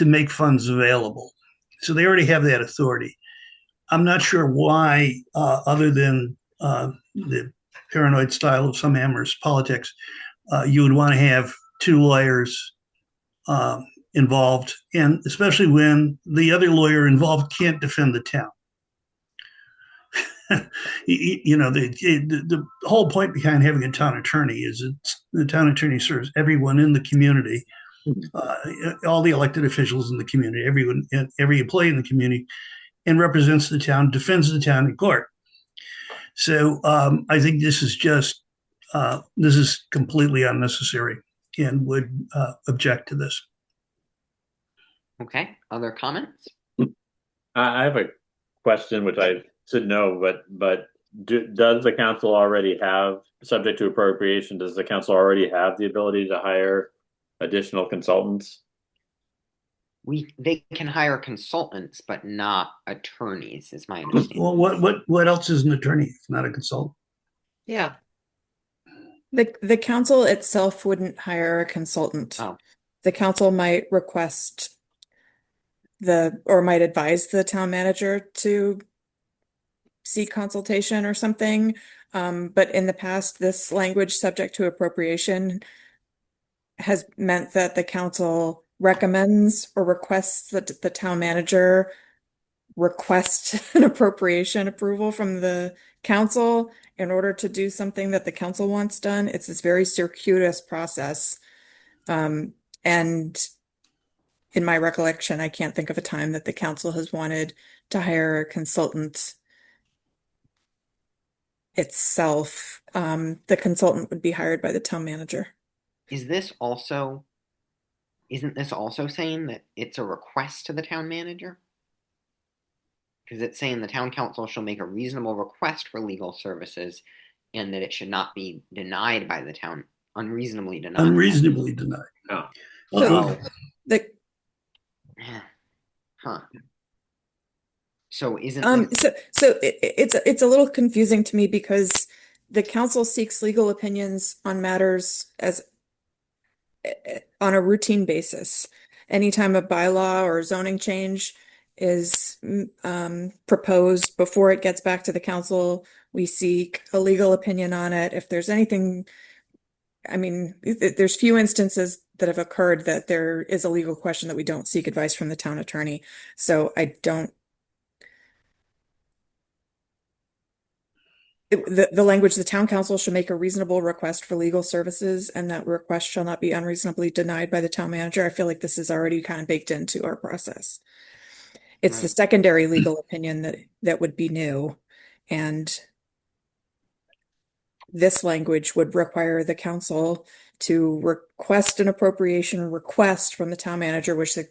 make funds available. So they already have that authority. I'm not sure why, other than the paranoid style of some Amherst politics, you would want to have 2 lawyers involved, and especially when the other lawyer involved can't defend the town. The whole point behind having a town attorney is the town attorney serves everyone in the community, all the elected officials in the community, everyone, every employee in the community, and represents the town, defends the town in court. So I think this is completely unnecessary, and would object to this. Okay, other comments? I have a question, which I should know, but does the council already have, subject to appropriation, does the council already have the ability to hire additional consultants? They can hire consultants, but not attorneys, is my understanding. Well, what else is an attorney if not a consultant? Yeah. The council itself wouldn't hire a consultant. Oh. The council might request or might advise the town manager to seek consultation or something. But in the past, this language, subject to appropriation, has meant that the council recommends or requests that the town manager request an appropriation approval from the council in order to do something that the council wants done. It's this very circuitous process. And in my recollection, I can't think of a time that the council has wanted to hire a consultant itself. The consultant would be hired by the town manager. Isn't this also saying that it's a request to the town manager? Because it's saying the town council shall make a reasonable request for legal services, and that it should not be denied by the town, unreasonably denied. Unreasonably denied. Oh. So, The so isn't it's a little confusing to me because the council seeks legal opinions on matters on a routine basis. Anytime a bylaw or zoning change is proposed, before it gets back to the council, we seek a legal opinion on it. If there's anything, I mean, there's few instances that have occurred that there is a legal question that we don't seek advice from the town attorney. So the language, the town council should make a reasonable request for legal services, and that request shall not be unreasonably denied by the town manager. I feel like this is already kind of baked into our process. It's the secondary legal opinion that would be new, and this language would require the council to request an appropriation request from the town manager, which the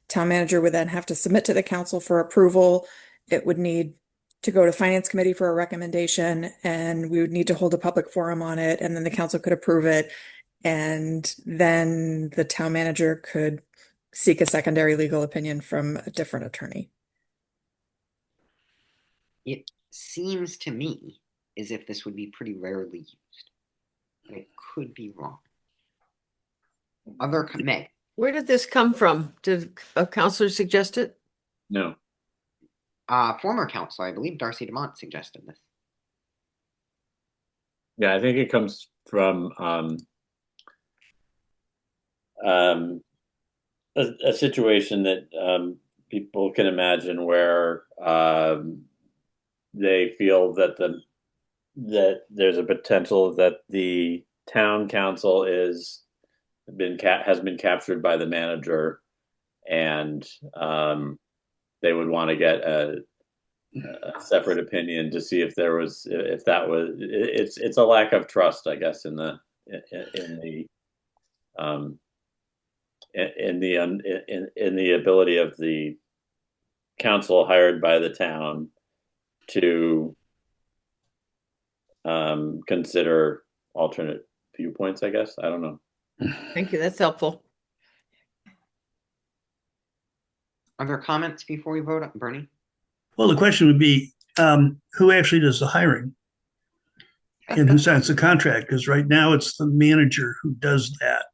town manager would then have to submit to the council for approval. It would need to go to finance committee for a recommendation, and we would need to hold a public forum on it, and then the council could approve it, and then the town manager could seek a secondary legal opinion from a different attorney. It seems to me as if this would be pretty rarely used. But I could be wrong. Meg. Where did this come from? Did a counselor suggest it? No. Former counselor, I believe Darcy Demont suggested this. Yeah, I think it comes from a situation that people can imagine where they feel that there's a potential that the town council has been captured by the manager, and they would want to get a separate opinion to see if it's a lack of trust, I guess, in the ability of the council hired by the town to consider alternate viewpoints, I guess. I don't know. Thank you. That's helpful. Are there comments before we vote, Bernie? Well, the question would be, who actually does the hiring and who signs the contract? Because right now it's the manager who does that.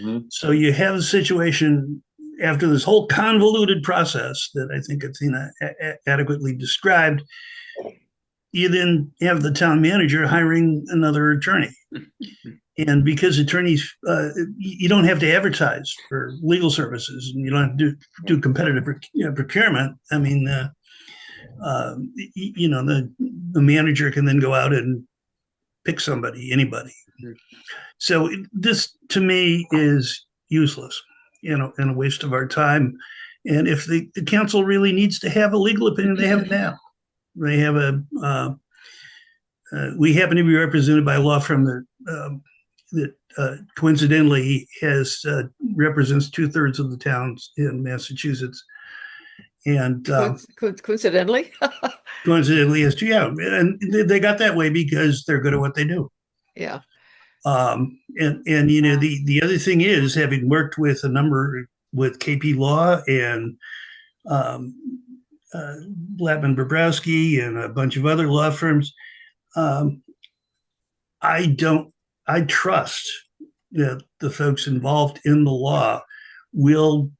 Mm-hmm. So you have a situation after this whole convoluted process that I think Athena adequately described. You then have the town manager hiring another attorney. And because attorneys, you don't have to advertise for legal services, and you don't have to do competitive procurement. I mean, the manager can then go out and pick somebody, anybody. So this, to me, is useless, and a waste of our time. And if the council really needs to have a legal opinion, they have it now. They have we happen to be represented by a law firm that coincidentally represents 2/3 of the towns in Massachusetts, and Coincidentally. coincidentally has two. Yeah, and they got that way because they're good at what they do. Yeah. And the other thing is, having worked with a number with KP Law and Blattman Bobrowski and a bunch of other law firms, I trust that the folks involved in the law will,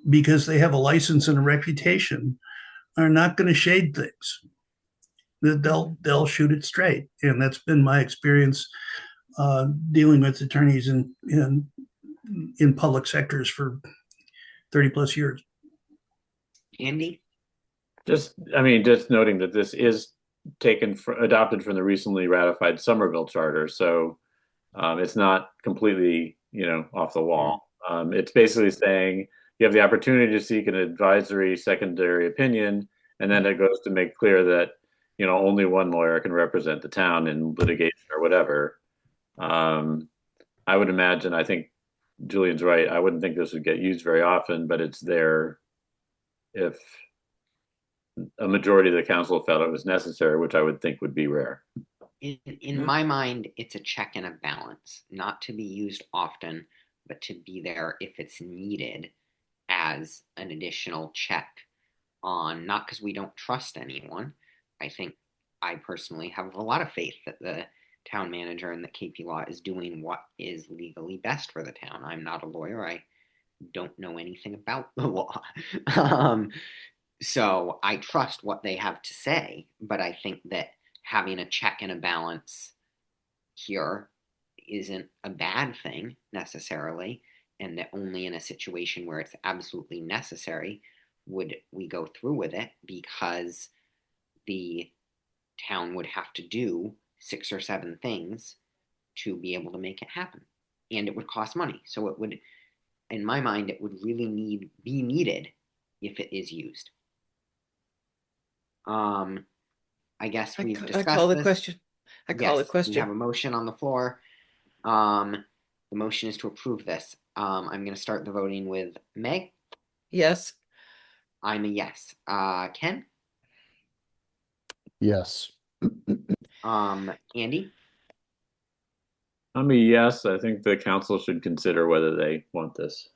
because they have a license and a reputation, are not going to shade things. They'll shoot it straight, and that's been my experience dealing with attorneys in public sectors for 30 plus years. Andy? Just noting that this is adopted from the recently ratified Somerville Charter, so it's not completely, off the wall. It's basically saying you have the opportunity to seek an advisory secondary opinion, and then it goes to make clear that, only one lawyer can represent the town in litigation or whatever. I would imagine, I think Julian's right, I wouldn't think this would get used very often, but it's there if a majority of the council felt it was necessary, which I would think would be rare. In my mind, it's a check and a balance, not to be used often, but to be there if it's needed as an additional check on, not because we don't trust anyone. I think I personally have a lot of faith that the town manager and the KP Law is doing what is legally best for the town. I'm not a lawyer. I don't know anything about the law. So I trust what they have to say, but I think that having a check and a balance here isn't a bad thing necessarily, and that only in a situation where it's absolutely necessary would we go through with it, because the town would have to do 6 or 7 things to be able to make it happen, and it would cost money. So it would, in my mind, it would really be needed if it is used. I guess we've discussed I call the this. question. I call the Yes, question. we have a motion on the floor. The motion is to approve this. I'm going to start the voting with Meg. Yes. I'm a yes. Ken? Yes. Andy? I'm a yes. I think the council should consider whether they want this.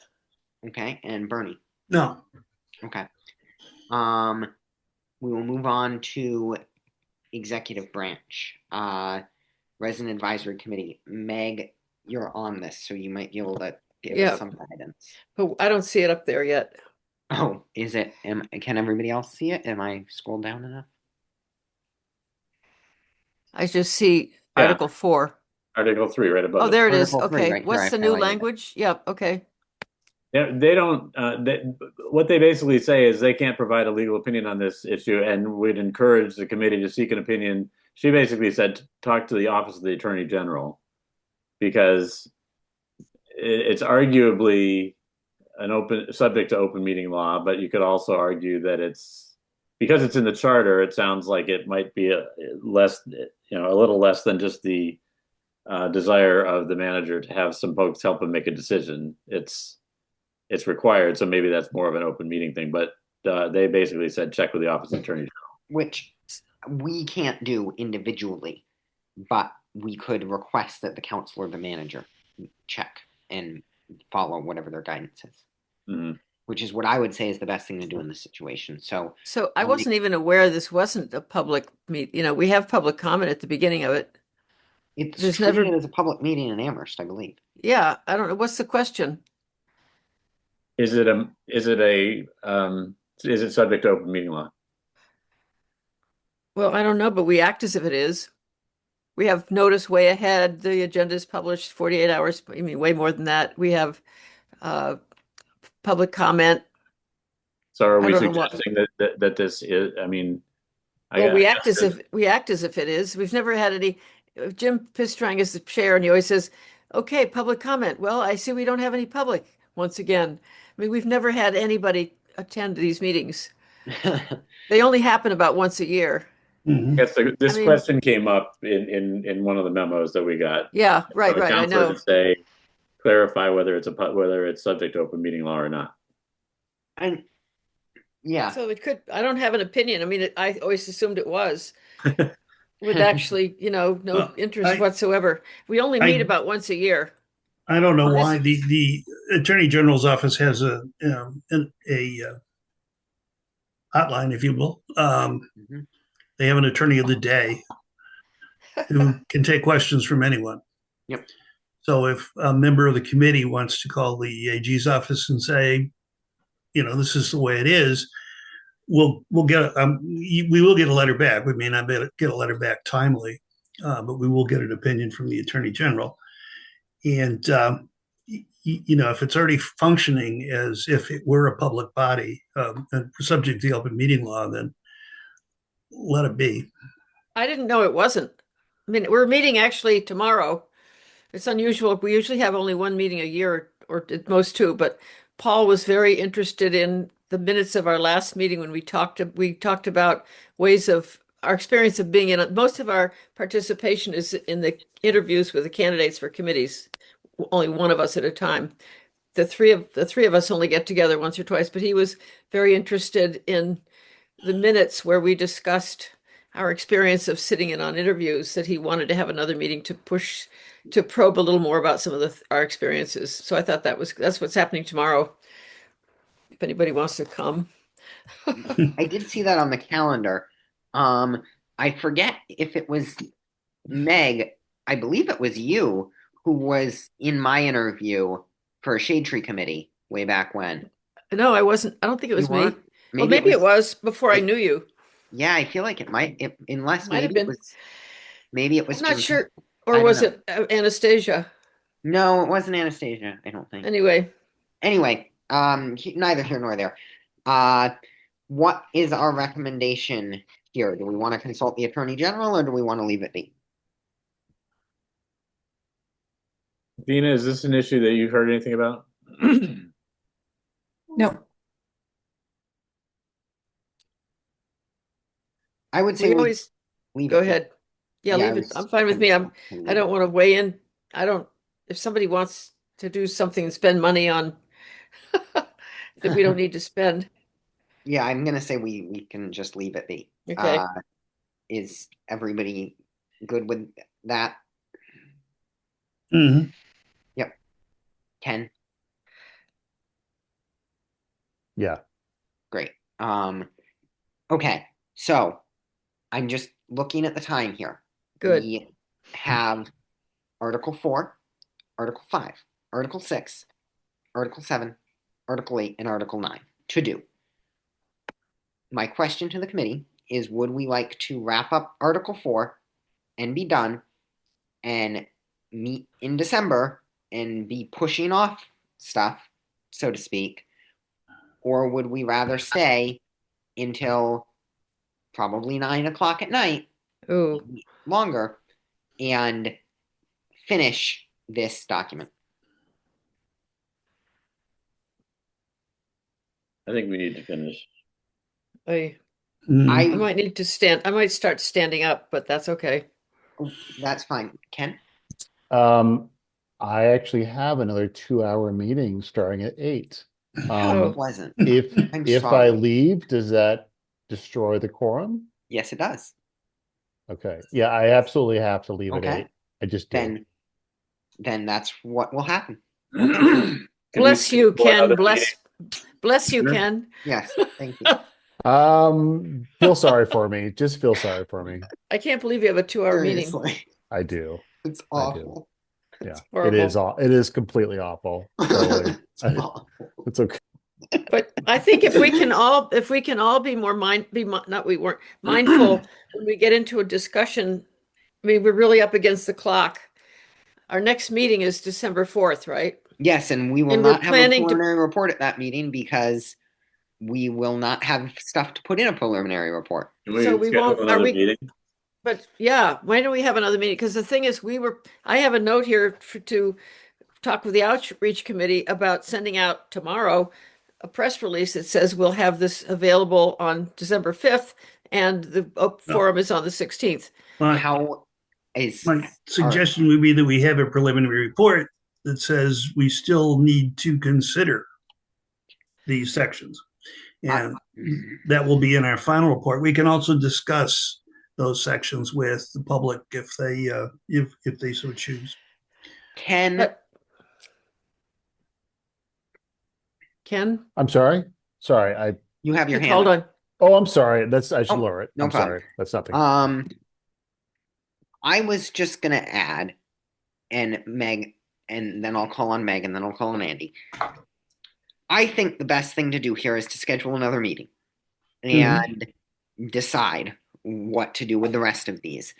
Okay, and Bernie? No. Okay. We will move on to executive branch. Resident Advisory Committee. Meg, you're on this, so you might be able to give us some guidance. But I don't see it up there yet. Oh, is it? Can everybody else see it? Am I scrolled down enough? I just see Article 4. Article 3 right above Oh, there it is. Article 3 Okay. right here, What's I've the new highlighted it. language? Yep. Okay. Yeah, they don't. What they basically say is they can't provide a legal opinion on this issue, and would encourage the committee to seek an opinion. She basically said, talk to the Office of the Attorney General, because it's arguably subject to open meeting law, but you could also argue that it's, because it's in the charter, it sounds like it might be a little less than just the desire of the manager to have some folks help him make a decision. It's required, so maybe that's more of an open meeting thing. But they basically said check with the Office of the Attorney General, which we can't do individually, but we could request that the council or the manager check and follow whatever their guidance is. Mm-hmm. Which is what I would say is the best thing to do in this situation. So I wasn't even aware this wasn't a public meet. We have public comment at the beginning of it. It's treated as a public meeting in Amherst, I believe. Yeah, I don't know. What's the question? Is it subject to open meeting law? Well, I don't know, but we act as if it is. We have notice way ahead. The agenda is published 48 hours, I mean, way more than that. We have uh, public comment. So are I we don't know what. suggesting that this is, I mean, Well, we act guess as if it is. We've never had any. Jim Pistrang is the chair, and he always says, "Okay, public comment." Well, I see we don't have any public once again. I mean, we've never had anybody attend these meetings. They only happen about once a year. Mhm. I guess this I mean- question came up in one of the memos that we got. Yeah, right, For the right. I counselor know. to say, clarify whether it's subject to open meeting law or not. And yeah, So it could. I don't have an opinion. I mean, I always assumed it was, with actually, no Well, interest I- whatsoever. We only I- meet about once a year. I don't know Unless- why the Attorney General's office has a hotline, if you will. Mhm. They have an attorney of the day who can take questions from anyone. Yep. So if a member of the committee wants to call the AG's office and say, this is the way it is, we will get a letter back. We may not get a letter back timely, but we will get an opinion from the Attorney General. And if it's already functioning as if it were a public body and subject to the open meeting law, then let it be. I didn't know it wasn't. I mean, we're meeting actually tomorrow. It's unusual. We usually have only one meeting a year, or at most two, but Paul was very interested in the minutes of our last meeting when we talked about ways of our experience of being in. Most of our participation is in the interviews with the candidates for committees, only one of us at a time. The three of us only get together once or twice, but he was very interested in the minutes where we discussed our experience of sitting in on interviews, that he wanted to have another meeting to probe a little more about some of our experiences. So I thought that's what's happening tomorrow. If anybody wants to come. I did see that on the calendar. I forget if it was Meg. I believe it was you who was in my interview for a Shade Tree Committee way back when. No, I wasn't. I don't think it was You me. weren't? Well, maybe it was before I it- knew you. Yeah, I feel like it might. Unless Might have maybe it been. was. Maybe it was. I'm not Teresa. sure. I Or don't was know. it Anastasia? No, it wasn't Anastasia. I don't think. Anyway, Neither here nor there. What is our recommendation here? Do we want to consult the Attorney General or do we want to leave it be? Dina, is this an issue that you've heard anything about? No. I would say we always leave go it be. ahead. Yeah, Yeah, I leave it. was I'm fine with me. I don't want to weigh in. If somebody wants to do something and spend money on that we don't need to spend. Yeah, I'm gonna say we can just leave it be. Okay. Is everybody good with that? Mhm. Ken? Yeah. Great. Okay, so I'm just looking at the time here. Good. We have Article 4, Article 5, Article 6, Article 7, Article 8, and Article 9 to do. My question to the committee is, would we like to wrap up Article 4 and be done and meet in December and be pushing off stuff, so to speak? Or would we rather stay until probably 9 o'clock at night, Oh, longer, and finish this document? I think we need to finish. I Mhm. might need to stand. I might start standing up, but that's okay. That's fine. Ken? I actually have another 2-hour meeting starting at 8. Oh. It wasn't. If I'm if I sorry. leave, does that destroy the quorum? Yes, it does. Okay. Yeah, I absolutely have to leave at Okay. 8. I just did. Then that's what will happen. Can we Bless you, schedule another Ken. meeting? Bless you, Sure. Ken. Yes, thank you. Feel sorry for me. Just feel sorry for me. I can't believe you have a 2-hour meeting. Seriously, I do. it's I do. awful. Yeah. horrible. It is completely awful. Totally. It's awful. It's okay. But I think if we can all be more not we weren't mindful when we get into a discussion I mean, we're really up against the clock. Our next meeting is December 4th, right? Yes, and we will And we're not have a planning to- preliminary report at that meeting because we will not have stuff to put in a preliminary report. Can we So we schedule won't- are another we- meeting? But yeah, when do we have another meeting? Because the thing is, I have a note here to talk with the outreach committee about sending out tomorrow a press release that says we'll have this available on December 5th and the forum is on the 16th. How is My suggestion would be that we have a preliminary report that says we still need to consider these sections. And that will be in our final report. We can also discuss those sections with the public if they so choose. Ken? But Ken, I'm sorry. Sorry. You have your hand hold up. on. Oh, I'm sorry. I should Oh, lower it. no I'm problem. sorry. That's nothing. I was just gonna add, and Meg, and then I'll call on Meg, and then I'll call on Andy. I think the best thing to do here is to schedule another meeting and decide what to do with the rest of these.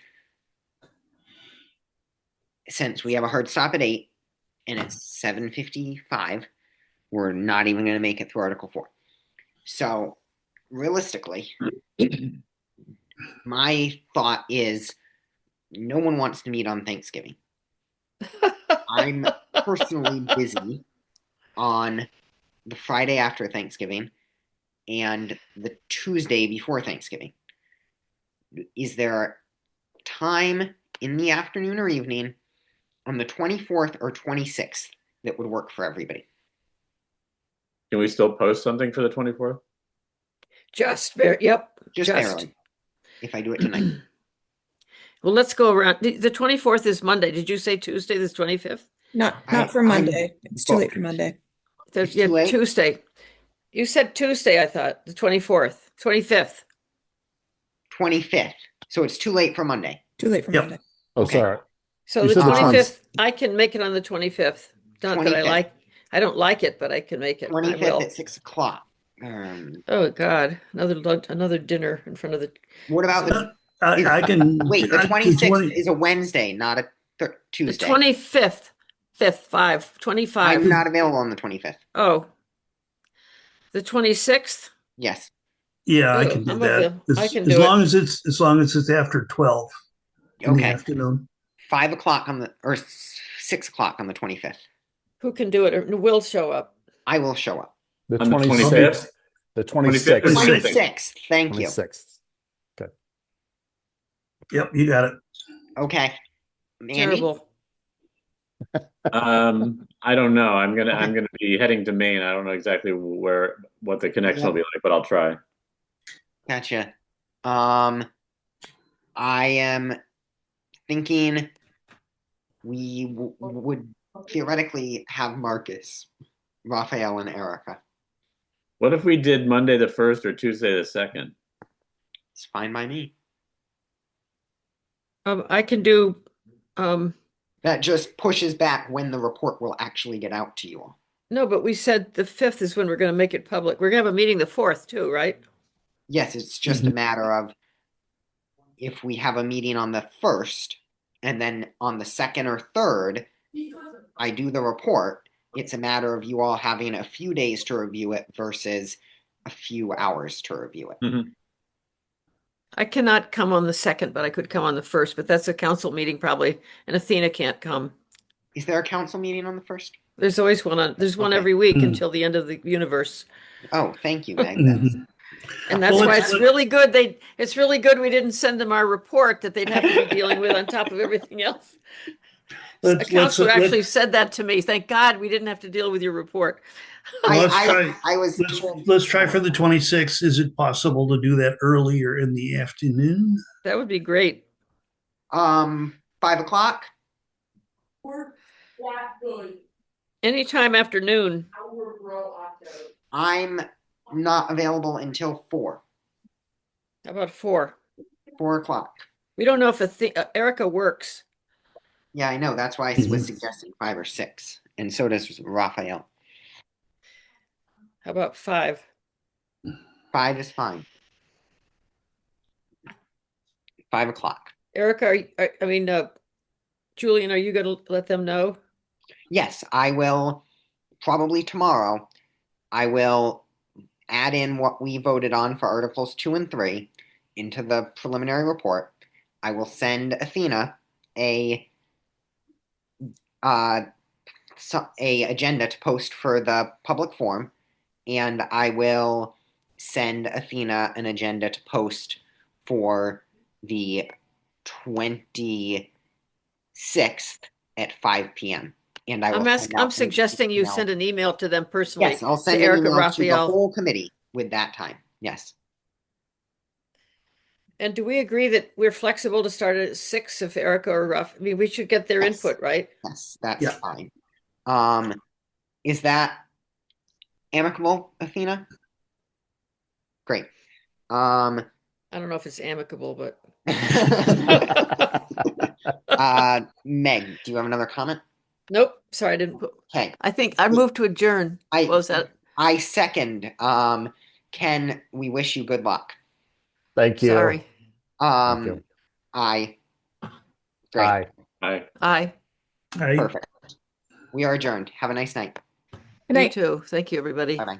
Since we have a hard stop at 8 and it's 7:55, we're not even going to make it through Article 4. So, realistically, my thought is no one wants to meet on Thanksgiving. I'm personally busy on the Friday after Thanksgiving and the Tuesday before Thanksgiving. Is there time in the afternoon or evening on the 24th or 26th that would work for everybody? Can we still post something for the 24th? Yep. Just barely. If I do it tonight. Well, let's go around. The 24th is Monday. Did you say Tuesday, the 25th? Not I'm for Monday. It's too late booked. for Monday. It's too late? Tuesday. You said Tuesday, I thought, the 24th, 25th. 25th. So it's too late for Monday. Too late for Yep. Monday. Oh, okay. sorry. So You the said the 25th, I can make it on the 25th. Not that 25th. I don't like it, but I can make it. I 25th will. at 6 o'clock. Oh God, another lunch, another dinner in front of the. What about the I can wait? The I can 26th is a Wednesday, not a The Tuesday. 25th, 25. I'm not available on the 25th. Oh. The 26th? Yes. Yeah, I Oh, can do I'm that. available. I can As do long as it's after 12 in the Okay. afternoon. 5 o'clock or 6 o'clock on the 25th. Who can do it or will show up? I will show up. The On the 26th. 25th? The 25th 26th. is Twenty- 26th. Thank you. 26th. Yep, you got it. Okay. Andy? Terrible. I don't know. I'm Okay. gonna be heading to Maine. I don't know exactly what the connection will be like, but I'll try. Gotcha. I am thinking we would theoretically have Marcus, Raphael, and Erica. What if we did Monday the 1st or Tuesday the 2nd? It's fine by me. I can do. That just pushes back when the report will actually get out to you all. No, but we said the 5th is when we're going to make it public. We're going to have a meeting the 4th too, right? Yes, it's just a matter of if we have a meeting on the 1st and then on the 2nd or 3rd, I do the report. It's a matter of you all having a few days to review it versus a few hours to review it. I cannot come on the 2nd, but I could come on the 1st, but that's a council meeting probably, and Athena can't come. Is there a council meeting on the 1st? There's always one there's one Okay. every week Hmm. until the end of the universe. Oh, thank you, Meg. Mhm. And that's Well, why let's- it's really good. It's really good we didn't send them our report that they'd have to be dealing with on top of everything else. A counselor actually said that to me. Thank God we didn't have to deal with your report. Well, let's try- I was Let's try for the 26th. Is it possible to do that earlier in the afternoon? That would be great. 5 o'clock. Anytime afternoon. I'm not available until 4. How about 4? 4 o'clock. We don't know if Erica works. Yeah, I know. That's why I was suggesting 5 or 6. And so does Raphael. How about 5? 5 is fine. 5 o'clock. Erica, I mean, Julian, are you going to let them know? Yes, I will probably tomorrow. I will add in what we voted on for Articles 2 and 3 into the preliminary report. I will send Athena a agenda to post for the public forum, and I will send Athena an agenda to post for the 26th at 5 p.m. And I will send out I'm an suggesting you email. send an email to them personally. Yes, I'll to send an Erica email to the Raphael. whole committee with that time. Yes. And do we agree that we're flexible to start at 6 if Erica or Ruff? I mean, we should get their Yes. input, right? Yes, that's Yeah. fine. Is that amicable, Athena? Great. I don't know if it's amicable, but Meg, do you have another comment? nope. Sorry, I didn't put. Okay, I think I moved to adjourn. I- What was that? I second. Ken, we wish you good luck. Thank you. Sorry. Thank you. Aye. Great. Aye. Aye. Aye. Perfect. We are adjourned. Have a nice night. Good You night. too. Thank you, everybody. Bye bye.